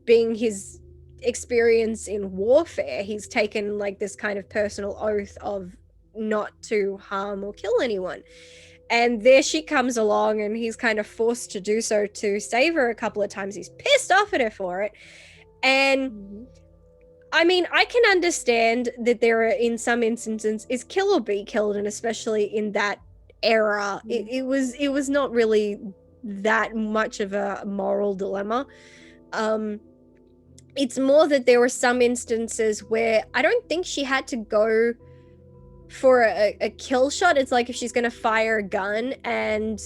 being his experience in warfare, he's taken like this kind of personal oath of not to harm or kill anyone. And there she comes along and he's kind of forced to do so to save her a couple of times. He's pissed off at her for it. And I mean, I can understand that there are, in some instances, is kill or be killed, and especially in that era, it was not really that much of a moral dilemma. It's more that there were some instances where I don't think she had to go for a kill shot. It's like if she's gonna fire a gun and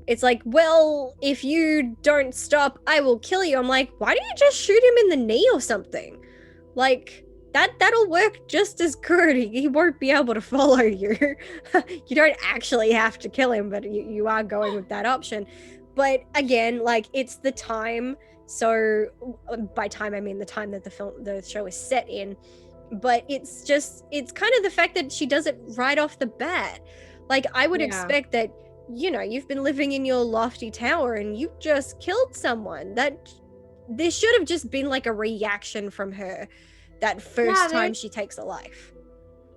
it's like, well, if you don't stop, I will kill you. I'm like, why don't you just shoot him in the knee or something? Like, that'll work just as good. He won't be able to follow you. You don't actually have to kill him, but you are going with that option. But again, like, it's the time. So by time, I mean the time that the show is set in. But it's kind of the fact that she does it right off the bat. Like, I would expect that, you've been living in your lofty tower and you just killed someone. That there should have just been like a reaction from her that first time she takes a life.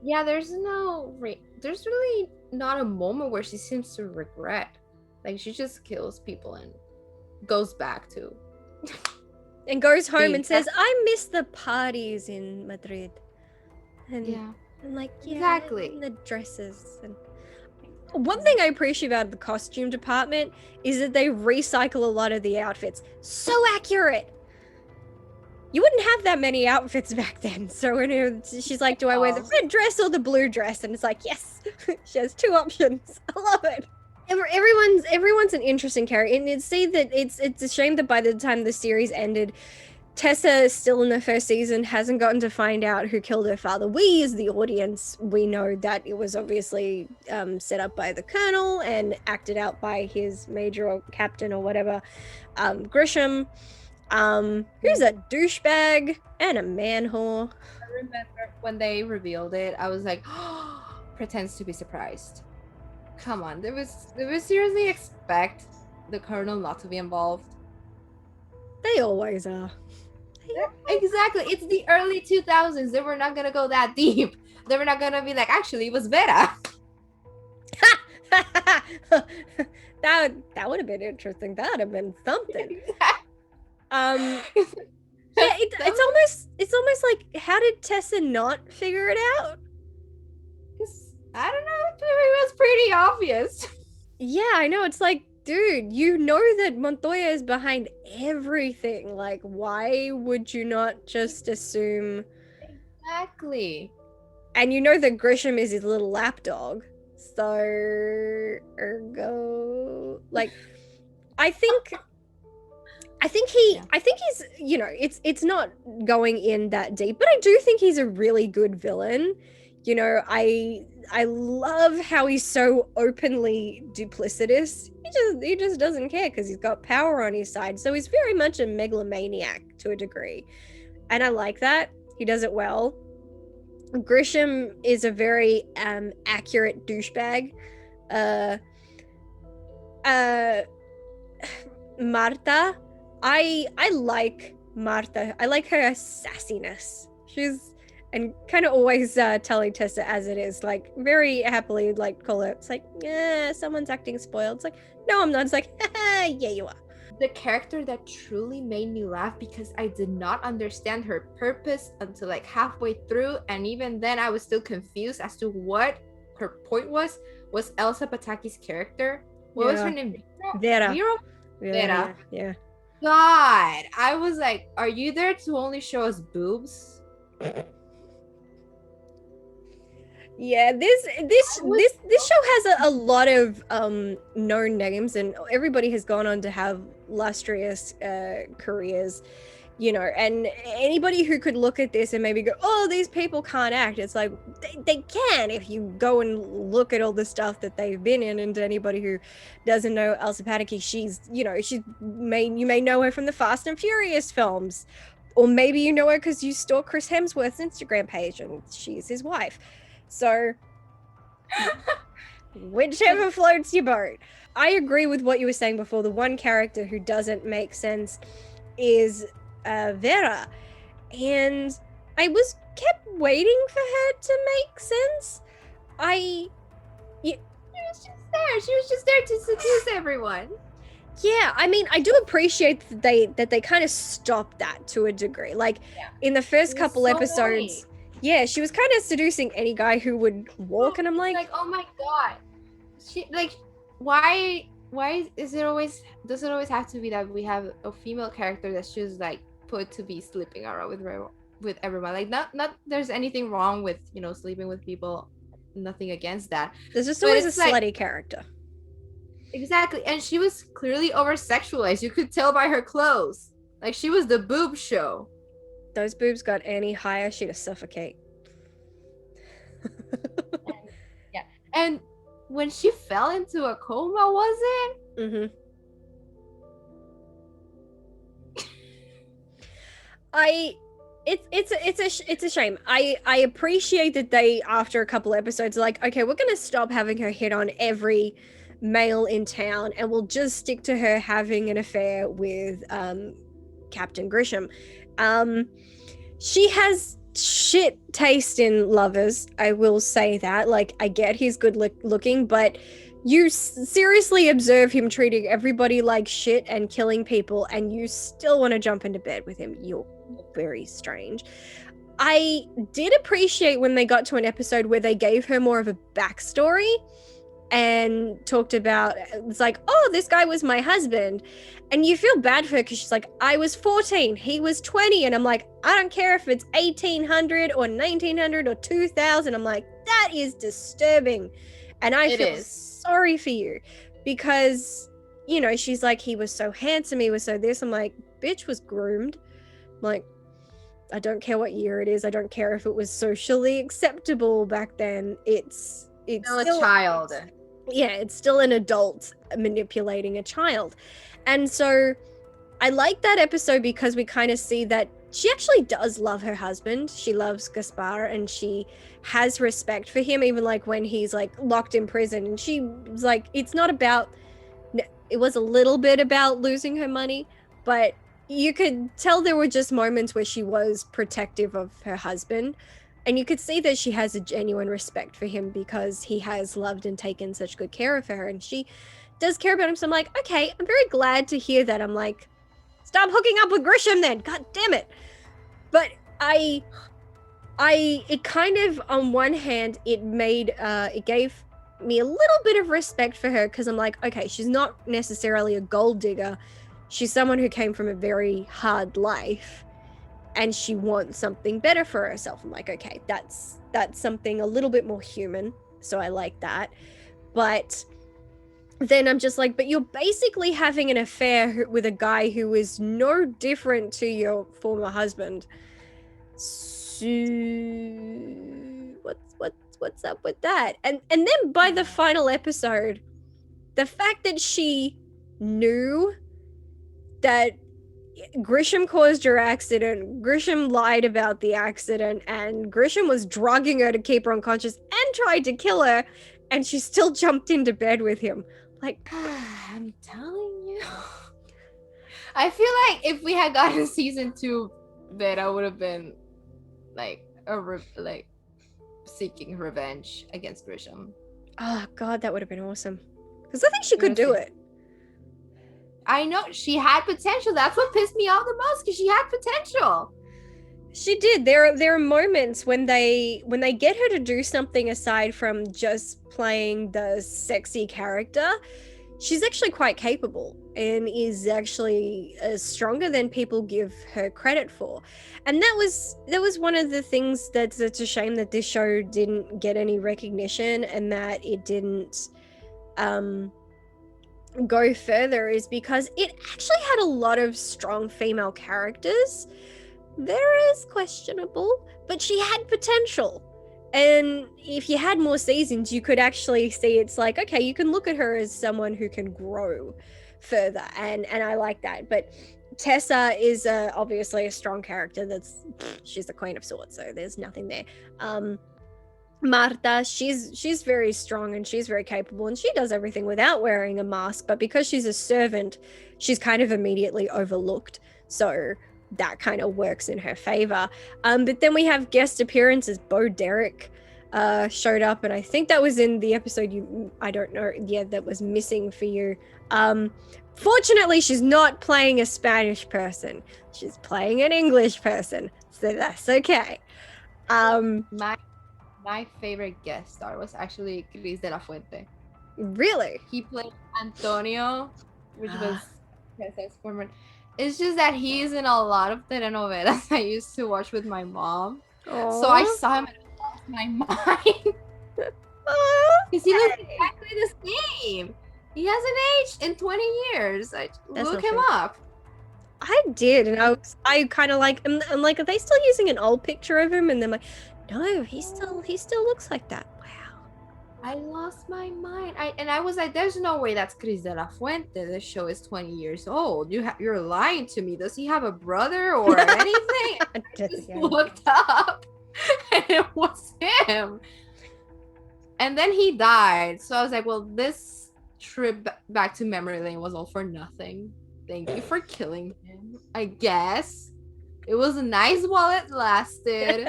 Yeah, there's really not a moment where she seems to regret. Like, she just kills people and goes back to and goes home and says, I miss the parties in Madrid. And I'm like, yeah, exactly. And the dresses. And one thing I appreciate about the costume department is that they recycle a lot of the outfits. So accurate. You wouldn't have that many outfits back then. So when she's like, do I wear the red dress or the blue dress? And it's like, yes, she has two options. I love it. Everyone's an interesting character, and it's a shame that by the time the series ended, Tessa, still in the first season, hasn't gotten to find out who killed her father. We, as the audience, we know that it was obviously set up by the Colonel and acted out by his major or captain or whatever, Grisham, who's a douchebag and a man whore. I remember when they revealed it, I was like, pretends to be surprised. Come on, did we seriously expect the Colonel not to be involved? They always are. Exactly. It's the early 2000s. They were not gonna go that deep. They were not gonna be like, actually, it was Vera. that would have been interesting. That would have been something. Yeah, it's almost like, how did Tessa not figure it out? I don't know. It was pretty obvious. Yeah, I know. It's like, dude, you know that Montoya is behind everything. Like, why would you not just assume? Exactly. And you know that Grisham is his little lapdog. So, ergo, like, I think he's, you know, it's not going in that deep, but I do think he's a really good villain. You know, I love how he's so openly duplicitous. He just doesn't care because he's got power on his side. So he's very much a megalomaniac to a degree. And I like that. He does it well. Grisham is a very accurate douchebag. Marta, I like Marta. I like her sassiness. She's and kind of always telling Tessa as it is, like very happily, like call her. It's like, yeah, someone's acting spoiled. It's like, no, I'm not. It's like, yeah, you are. The character that truly made me laugh because I did not understand her purpose until like halfway through, and even then I was still confused as to what her point was Elsa Pataki's character. What was her name? Vera. Vera. Yeah. God, I was like, are you there to only show us boobs? Yeah, this show has a lot of known names, and everybody has gone on to have illustrious careers, you know, and anybody who could look at this and maybe go, oh, these people can't act, it's like they can if you go and look at all the stuff that they've been in. And anybody who doesn't know Elsa Pataky, you may know her from the Fast and Furious films, or maybe you know her because you stalk Chris Hemsworth's Instagram page and she's his wife. So, whichever floats your boat. I agree with what you were saying before. The one character who doesn't make sense is Vera. And I kept waiting for her to make sense. She was just there to seduce everyone. Yeah, I mean, I do appreciate that they kind of stopped that to a degree. Like, in the first couple episodes... Annoying. Yeah, she was kind of seducing any guy who would walk, and I'm like, oh my god, she like, why does it always have to be that we have a female character that's just like put to be sleeping around with everyone? Like, not there's anything wrong with, you know, sleeping with people, nothing against that. There's just always a slutty character. Exactly, and she was clearly over sexualized. You could tell by her clothes, like she was the boob show. Those boobs got any higher, she'd have suffocate. And when she fell into a coma, was it? Mm-hmm. It's a shame. I appreciate that they, after a couple episodes, are like, okay, we're gonna stop having her hit on every male in town, and we'll just stick to her having an affair with Captain Grisham. She has shit taste in lovers, I will say that. Like, I get he's good looking, but you seriously observe him treating everybody like shit and killing people, and you still want to jump into bed with him. You're very strange. I did appreciate when they got to an episode where they gave her more of a backstory and talked about, it's like, oh, this guy was my husband, and you feel bad for her because she's like, I was 14, he was 20, and I'm like, I don't care if it's 1800 or 1900 or 2000. I'm like, that is disturbing, and I feel sorry for you because, you know, she's like, he was so handsome, he was so this. I'm like, bitch was groomed. Like, I don't care what year it is. I don't care if it was socially acceptable back then. It's Still a child. Yeah, it's still an adult manipulating a child. And so I like that episode because we kind of see that she actually does love her husband. She loves Gaspar and she has respect for him, even like when he's like locked in prison. And she was like, it's not about, it was a little bit about losing her money, but you could tell there were just moments where she was protective of her husband. And you could see that she has a genuine respect for him because he has loved and taken such good care of her. And she does care about him. So I'm like, okay, I'm very glad to hear that. I'm like, stop hooking up with Grisham then. God damn it. But it kind of, on one hand, it gave me a little bit of respect for her because I'm like, okay, she's not necessarily a gold digger. She's someone who came from a very hard life and she wants something better for herself. I'm like, okay, that's something a little bit more human. So I like that. But then I'm just like, but you're basically having an affair with a guy who is no different to your former husband. So what's up with that? And then by the final episode, the fact that she knew that Grisham caused her accident, Grisham lied about the accident, and Grisham was drugging her to keep her unconscious and tried to kill her, and she still jumped into bed with him. Like, I'm telling you. I feel like if we had gotten season 2, Vera would have been like seeking revenge against Grisham. Oh god, that would have been awesome. Because I think she could do it. I know she had potential. That's what pissed me off the most, because she had potential. She did. There are moments when they get her to do something aside from just playing the sexy character. She's actually quite capable and is actually stronger than people give her credit for. And that was one of the things that's a shame that this show didn't get any recognition and that it didn't go further, is because it actually had a lot of strong female characters. Vera is questionable, but she had potential. And if you had more seasons, you could actually see it's like, okay, you can look at her as someone who can grow further. And I like that. But Tessa is obviously a strong character. She's the Queen of Swords, so there's nothing there. Marta, she's very strong and she's very capable and she does everything without wearing a mask, but because she's a servant, she's kind of immediately overlooked. So that kind of works in her favor. But then we have guest appearances. Bo Derek showed up, and I think that was in the episode that was missing for you. Fortunately, she's not playing a Spanish person. She's playing an English person, so that's okay. My favorite guest star was actually Cris de la Fuente. Really? He played Antonio, which was Tesa's former. It's just that he's in a lot of telenovelas I used to watch with my mom. Aww. So I saw him and I lost my mind. Because he looks exactly the same. He hasn't aged in 20 years. Look him up. I did, and I kind of like, I'm like, are they still using an old picture of him? And they're like, no, he still looks like that. Wow. I lost my mind. I was like, there's no way that's Cris de la Fuente. This show is 20 years old. You're lying to me. Does he have a brother or anything? I just looked up and it was him. And then he died. So I was like, well, this trip back to memory lane was all for nothing. Thank you for killing him, I guess. It was nice while it lasted.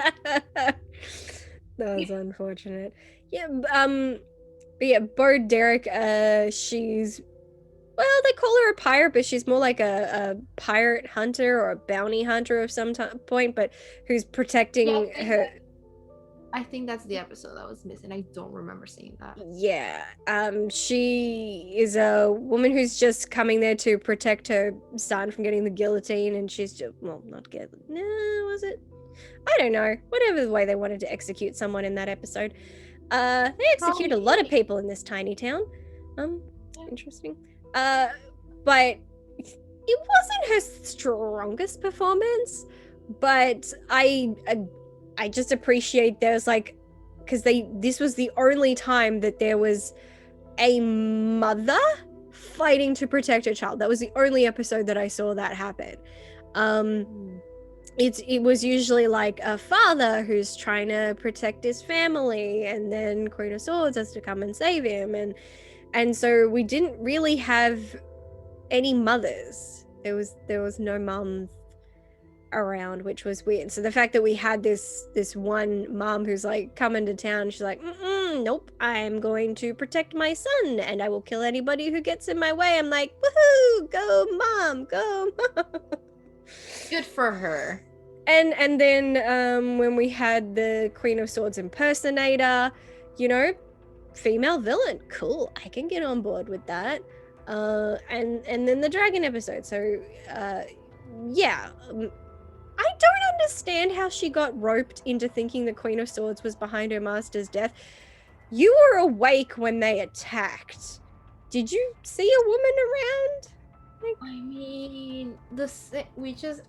That was unfortunate. Yeah, but yeah, Bo Derek, she's, well, they call her a pirate, but she's more like a pirate hunter or a bounty hunter of some point, but who's protecting her. I think that's the episode that was missing. I don't remember seeing that. Yeah, she is a woman who's just coming there to protect her son from getting the guillotine, and she's just, well, not guillotine. No, was it? I don't know. Whatever the way they wanted to execute someone in that episode. They execute a lot of people in this tiny town. Interesting. But it wasn't her strongest performance. but I just appreciate there's like, because this was the only time that there was a mother fighting to protect her child. That was the only episode that I saw that happen. It was usually like a father who's trying to protect his family, and then Queen of Swords has to come and save him, and so we didn't really have any mothers. There was no mums around, which was weird. So the fact that we had this one mom who's like coming to town, she's like, nope, I'm going to protect my son and I will kill anybody who gets in my way. I'm like, woohoo, go mom, go mom. Good for her. And then when we had the Queen of Swords impersonator, you know, female villain, cool, I can get on board with that. And then the dragon episode. So yeah, I don't understand how she got roped into thinking the Queen of Swords was behind her master's death. You were awake when they attacked. Did you see a woman around? I mean,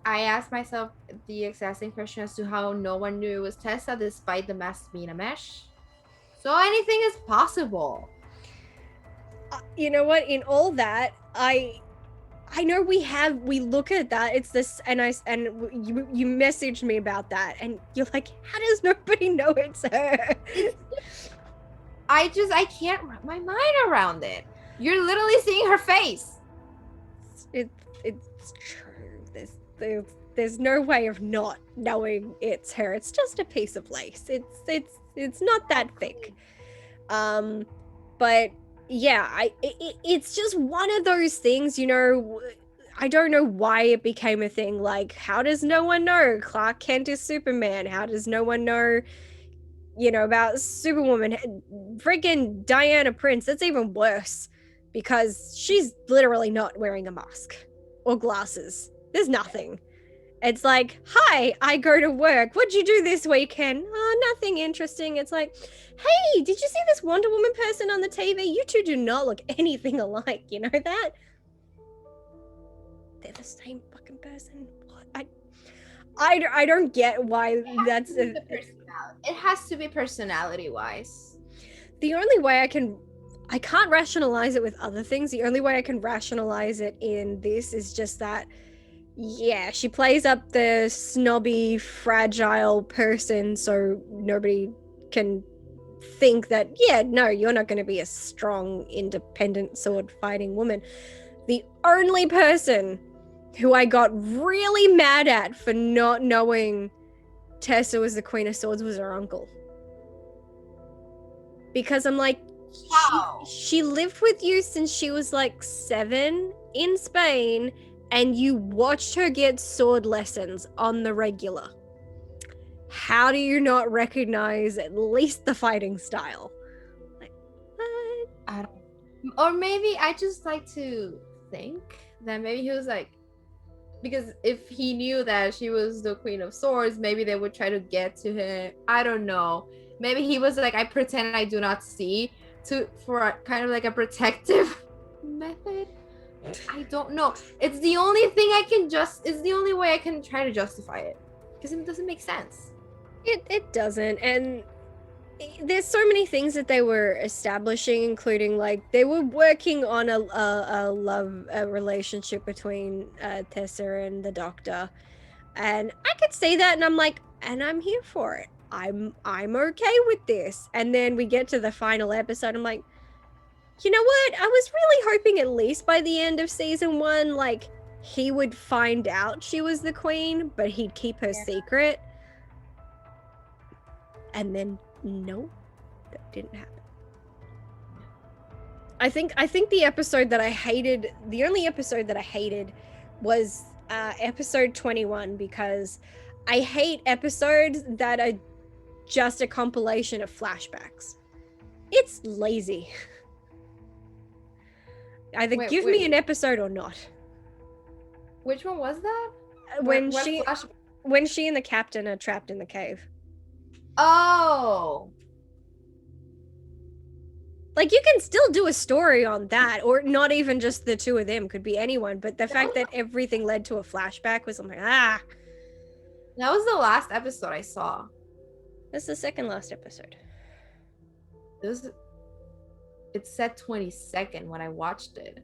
I asked myself the exact same question as to how no one knew it was Tessa despite the mask being a mesh. So anything is possible. You know what? In all that, I know we look at that. It's this, and you messaged me about that, and you're like, how does nobody know it's her? I can't wrap my mind around it. You're literally seeing her face. It's true. There's no way of not knowing it's her. It's just a piece of lace. It's not that thick. But yeah, it's just one of those things, you know. I don't know why it became a thing. Like, how does no one know Clark Kent is Superman? How does no one know, you know, about Superwoman? Freaking Diana Prince, that's even worse because she's literally not wearing a mask or glasses. There's nothing. It's like, hi, I go to work. What'd you do this weekend? Oh, nothing interesting. It's like, hey, did you see this Wonder Woman person on the TV? You two do not look anything alike. You know that? They're the same fucking person. What? I don't get why that's it has to be personality wise. The only way I can't rationalize it with other things. The only way I can rationalize it in this is just that, yeah, she plays up the snobby, fragile person so nobody can think that, yeah, no, you're not going to be a strong, independent, sword-fighting woman. The only person who I got really mad at for not knowing Tessa was the Queen of Swords was her uncle. Because I'm like, she lived with you since she was like 7 in Spain, and you watched her get sword lessons on the regular. How do you not recognize at least the fighting style? Like, what? Or maybe I just like to think that maybe he was like, because if he knew that she was the Queen of Swords, maybe they would try to get to him. I don't know. Maybe he was like, I pretend I do not see, for kind of like a protective method. I don't know. It's the only thing it's the only way I can try to justify it, because it doesn't make sense. It doesn't, and there's so many things that they were establishing, including like they were working on a love relationship between Tessa and the Doctor, and I could see that, and I'm like, and I'm here for it. I'm okay with this. And then we get to the final episode. I'm like, you know what? I was really hoping at least by the end of season 1, like he would find out she was the queen, but he'd keep her secret. And then no, that didn't happen. I think the episode that I hated, the only episode that I hated was episode 21, because I hate episodes that are just a compilation of flashbacks. It's lazy. Either give me an episode or not. Which one was that? When she and the captain are trapped in the cave. Oh. Like, you can still do a story on that, or not even just the two of them, could be anyone, but the fact that everything led to a flashback was, I'm like, That was the last episode I saw. That's the second last episode. It said 22nd when I watched it.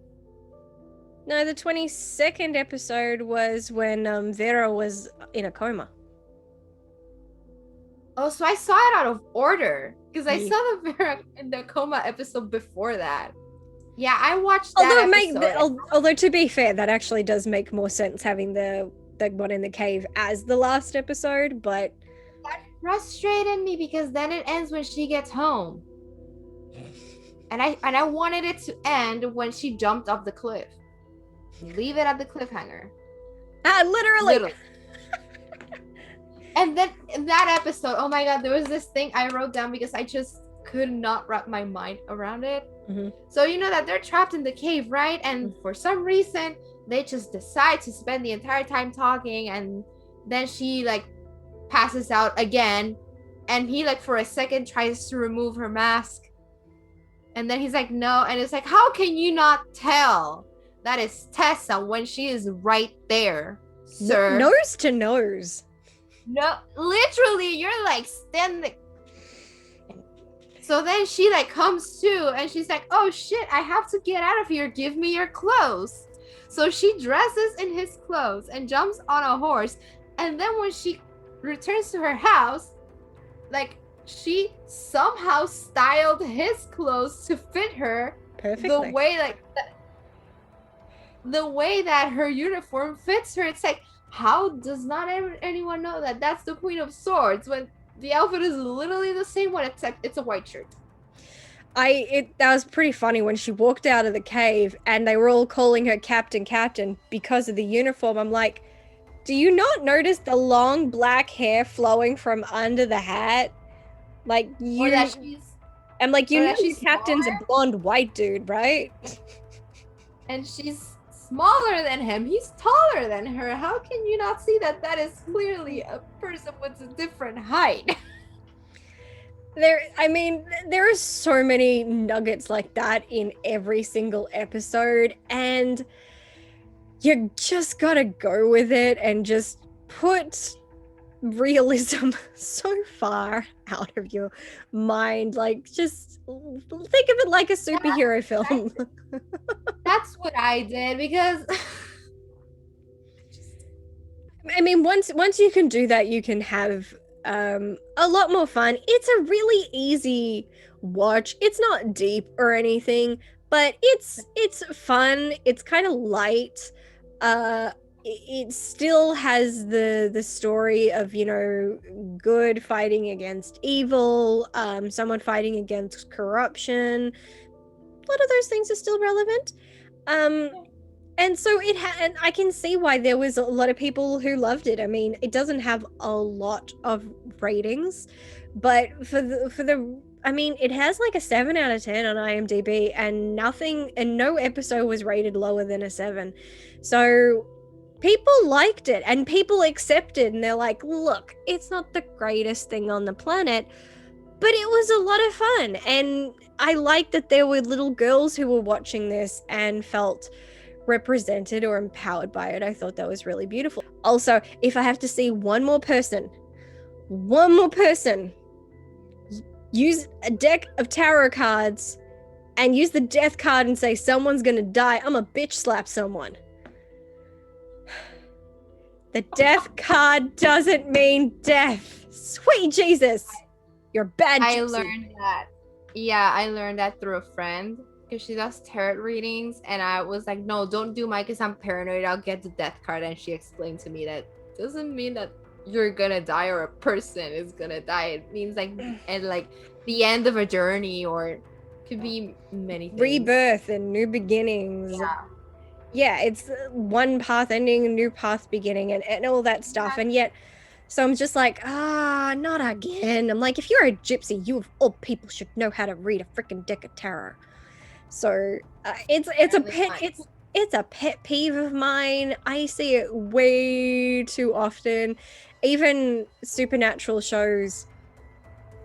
No, the 22nd episode was when Vera was in a coma. Oh, so I saw it out of order because I Yeah. saw the Vera in the coma episode before that. Yeah, I watched that Although to be fair, that actually does make more sense having the one in the cave as the last episode, but that frustrated me because then it ends when she gets home. And I wanted it to end when she jumped off the cliff. Leave it at the cliffhanger. Literally. And then in that episode, oh my god, there was this thing I wrote down because I just could not wrap my mind around it. Mm-hmm. So you know that they're trapped in the cave, right? And for some reason, they just decide to spend the entire time talking, and then she like passes out again, and he like for a second tries to remove her mask, and then he's like, no, and it's like, how can you not tell that is Tessa when she is right there, sir? Nose to nose. No, literally, you're like standing. So then she like comes to and she's like, oh shit, I have to get out of here. Give me your clothes. So she dresses in his clothes and jumps on a horse. And then when she returns to her house, like she somehow styled his clothes to fit her perfectly. The way that her uniform fits her. It's like, how does not anyone know that that's the Queen of Swords when the outfit is literally the same one except it's a white shirt? That was pretty funny when she walked out of the cave and they were all calling her Captain because of the uniform. I'm like, do you not notice the long black hair flowing from under the hat? Like you, or that she's, I'm like, you know, she's the captain's a blonde white dude, right? And she's smaller than him. He's taller than her. How can you not see that that is clearly a person with a different height? There are so many nuggets like that in every single episode, and you just gotta go with it and just put realism so far out of your mind. Like, just think of it like a superhero film. That's what I did because I mean, once you can do that, you can have a lot more fun. It's a really easy watch. It's not deep or anything, but it's fun. It's kind of light. It still has the story of, you know, good fighting against evil, someone fighting against corruption. A lot of those things are still relevant. And so and I can see why there was a lot of people who loved it. I mean, it doesn't have a lot of ratings, but I mean, it has like a 7 out of 10 on IMDb, and no episode was rated lower than a 7. So people liked it and people accepted, and they're like, look, it's not the greatest thing on the planet, but it was a lot of fun. And I like that there were little girls who were watching this and felt represented or empowered by it. I thought that was really beautiful. Also, if I have to see one more person use a deck of tarot cards and use the death card and say someone's gonna die, I'm a bitch slap someone. The death card doesn't mean death. Sweet Jesus. You're bad. I learned that through a friend, because she does tarot readings, and I was like, no, don't do mine because I'm paranoid I'll get the death card. And she explained to me that doesn't mean that you're gonna die or a person is gonna die. It means like the end of a journey, or could be many things. Rebirth and new beginnings. Yeah, it's one path ending, a new path beginning, and all that stuff. And yet, so I'm just like, not again. I'm like, if you're a gypsy, you of all people should know how to read a freaking deck of tarot. So it's a pet peeve of mine. I see it way too often. Even supernatural shows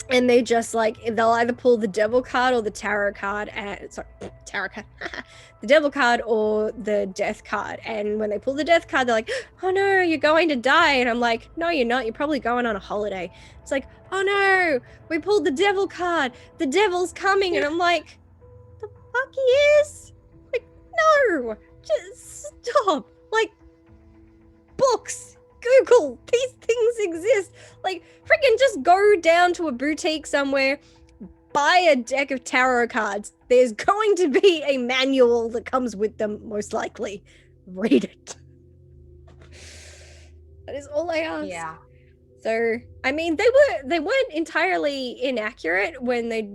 and they just like, they'll either pull the devil card or the tarot card, and sorry, tarot card, the devil card or the death card. And when they pull the death card, they're like, oh no, you're going to die. And I'm like, no, you're not. You're probably going on a holiday. It's like, oh no, we pulled the devil card. The devil's coming. And I'm like, the fuck he is? Like, no, just stop. Like, books. Google, these things exist. Like, freaking just go down to a boutique somewhere, buy a deck of tarot cards. There's going to be a manual that comes with them, most likely. Read it. That is all I ask. Yeah. So, I mean, they weren't entirely inaccurate when they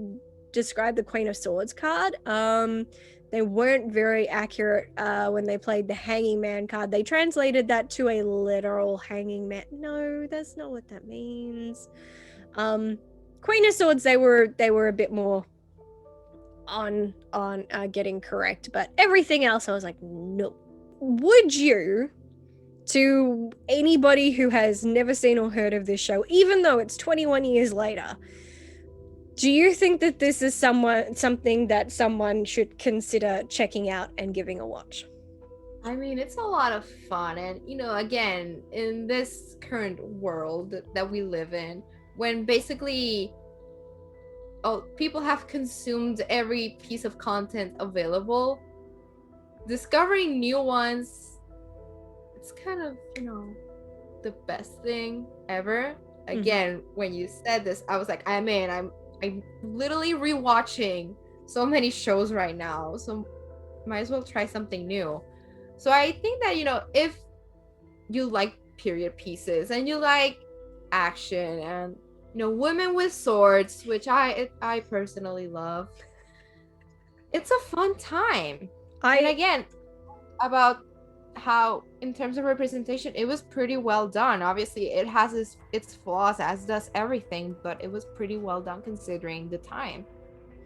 described the Queen of Swords card. They weren't very accurate when they played the Hanging Man card. They translated that to a literal hanging man. No, that's not what that means. Queen of Swords, they were a bit more on getting correct, but everything else I was like, no. Would you, to anybody who has never seen or heard of this show, even though it's 21 years later, do you think that this is something that someone should consider checking out and giving a watch? I mean, it's a lot of fun. And, you know, again, in this current world that we live in, when basically people have consumed every piece of content available, discovering new ones, it's kind of, you know, the best thing ever. Again, when you said this, I was like, I'm literally rewatching so many shows right now, so might as well try something new. So I think that, you know, if you like period pieces and you like action and, you know, women with swords, which I personally love, it's a fun time. And again, about how in terms of representation, it was pretty well done. Obviously it has its flaws, as does everything, but it was pretty well done considering the time.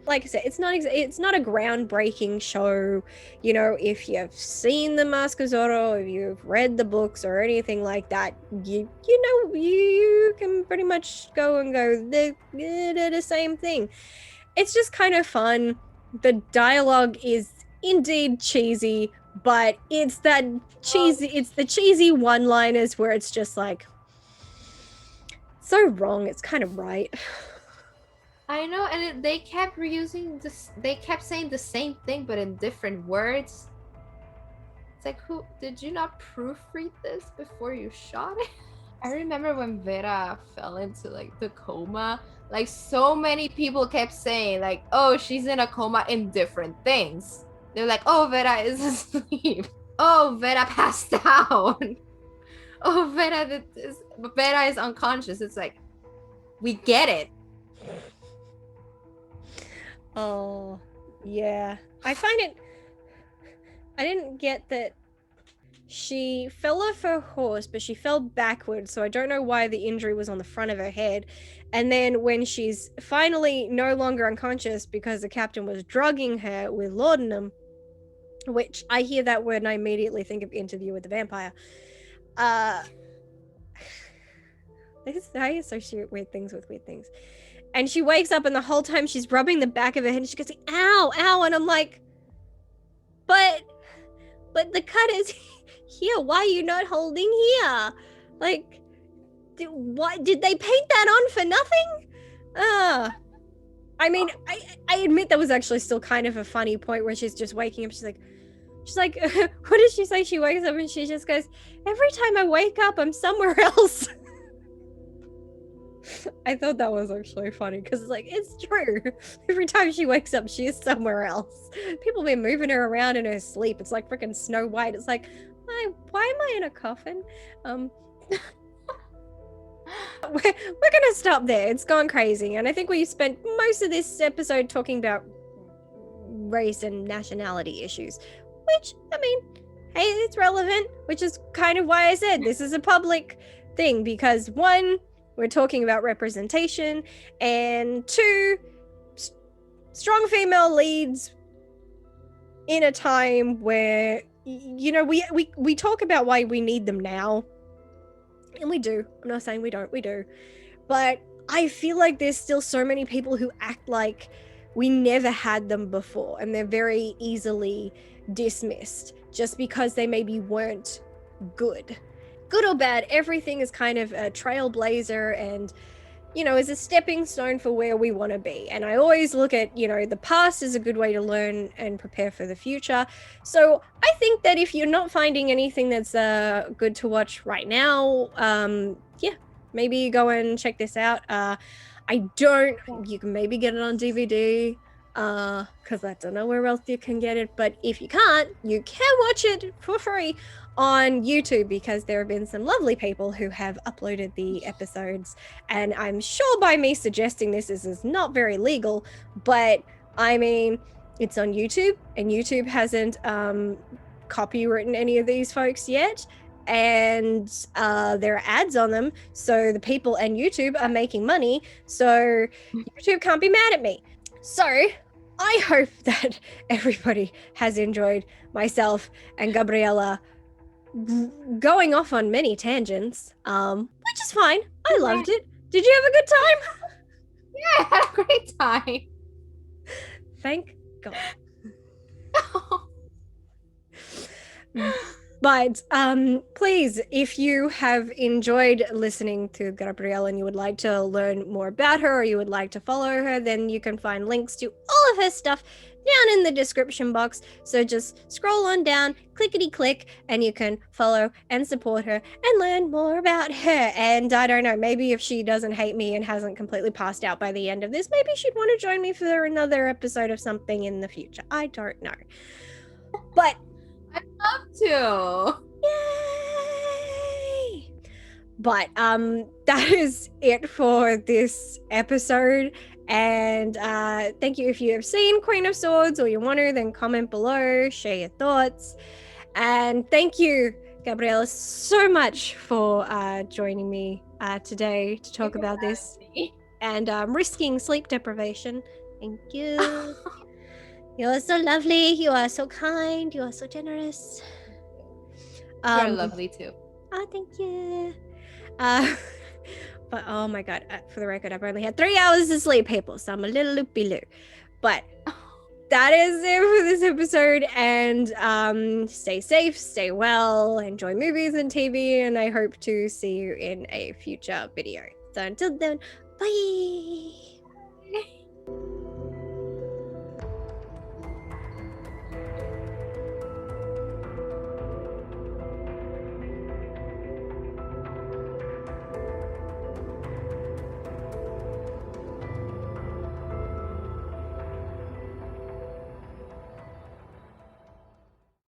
Like I said, it's not a groundbreaking show. You know, if you've seen The Mask of Zorro, if you've read the books or anything like that, you know, you can pretty much go they're the same thing. It's just kind of fun. The dialogue is indeed cheesy, but it's that cheesy, it's the cheesy one-liners where it's just like, so wrong, it's kind of right. I know, and they kept reusing this, they kept saying the same thing but in different words. It's like, who did you not proofread this before you shot it? I remember when Vera fell into like the coma, like so many people kept saying like, oh, she's in a coma in different things. They're like, oh, Vera is asleep. Oh, Vera passed out. Oh, Vera is unconscious. It's like, we get it. Oh, yeah. I didn't get that she fell off her horse, but she fell backwards, so I don't know why the injury was on the front of her head. And then when she's finally no longer unconscious because the captain was drugging her with laudanum, which I hear that word and I immediately think of Interview with the Vampire. I associate weird things with weird things. And she wakes up and the whole time she's rubbing the back of her head and she goes, ow, ow. And I'm like, but the cut is here. Why are you not holding here? Like, why did they paint that on for nothing? I mean, I admit that was actually still kind of a funny point where she's just waking up. She's like, what did she say? She wakes up and she just goes, every time I wake up, I'm somewhere else. I thought that was actually funny because it's like, it's true. Every time she wakes up, she is somewhere else. People been moving her around in her sleep. It's like freaking Snow White. It's like, why am I in a coffin? We're gonna stop there. It's gone crazy. And I think we spent most of this episode talking about race and nationality issues, which, I mean, hey, it's relevant, which is kind of why I said this is a public thing, because one, we're talking about representation, and two, strong female leads in a time where, you know, we talk about why we need them now, and we do. I'm not saying we don't, we do. But I feel like there's still so many people who act like we never had them before, and they're very easily dismissed just because they maybe weren't good. Good or bad, everything is kind of a trailblazer and, is a stepping stone for where we want to be. And I always look at, the past as a good way to learn and prepare for the future. So I think that if you're not finding anything that's good to watch right now, maybe go and check this out. You can maybe get it on DVD, because I don't know where else you can get it. But if you can't, you can watch it for free on YouTube, because there have been some lovely people who have uploaded the episodes. And I'm sure by me suggesting this is not very legal, but I mean, it's on YouTube, and YouTube hasn't copywritten any of these folks yet. And there are ads on them, so the people and YouTube are making money, so YouTube can't be mad at me. So I hope that everybody has enjoyed myself and Gabriela going off on many tangents, which is fine. I loved it. Did you have a good time? Yeah, I had a great time. Thank God. But please, if you have enjoyed listening to Gabrielle and you would like to learn more about her, or you would like to follow her, then you can find links to all of her stuff down in the description box. So just scroll on down, clickety click, and you can follow and support her and learn more about her. And I don't know, maybe if she doesn't hate me and hasn't completely passed out by the end of this, maybe she'd want to join me for another episode of something in the future. I don't know. But I'd love to. Yay! But that is it for this episode. And thank you. If you have seen Queen of Swords or you want to, then comment below, share your thoughts. And thank you, Gabriela, so much for joining me today to talk about this and risking sleep deprivation. Thank you. You are so lovely. You are so kind. You are so generous. You're lovely too. Oh, thank you. But oh my God, for the record, I've only had 3 hours of sleep, people, so I'm a little loopy-loo. But that is it for this episode. And stay safe, stay well, enjoy movies and TV, and I hope to see you in a future video. So until then, bye.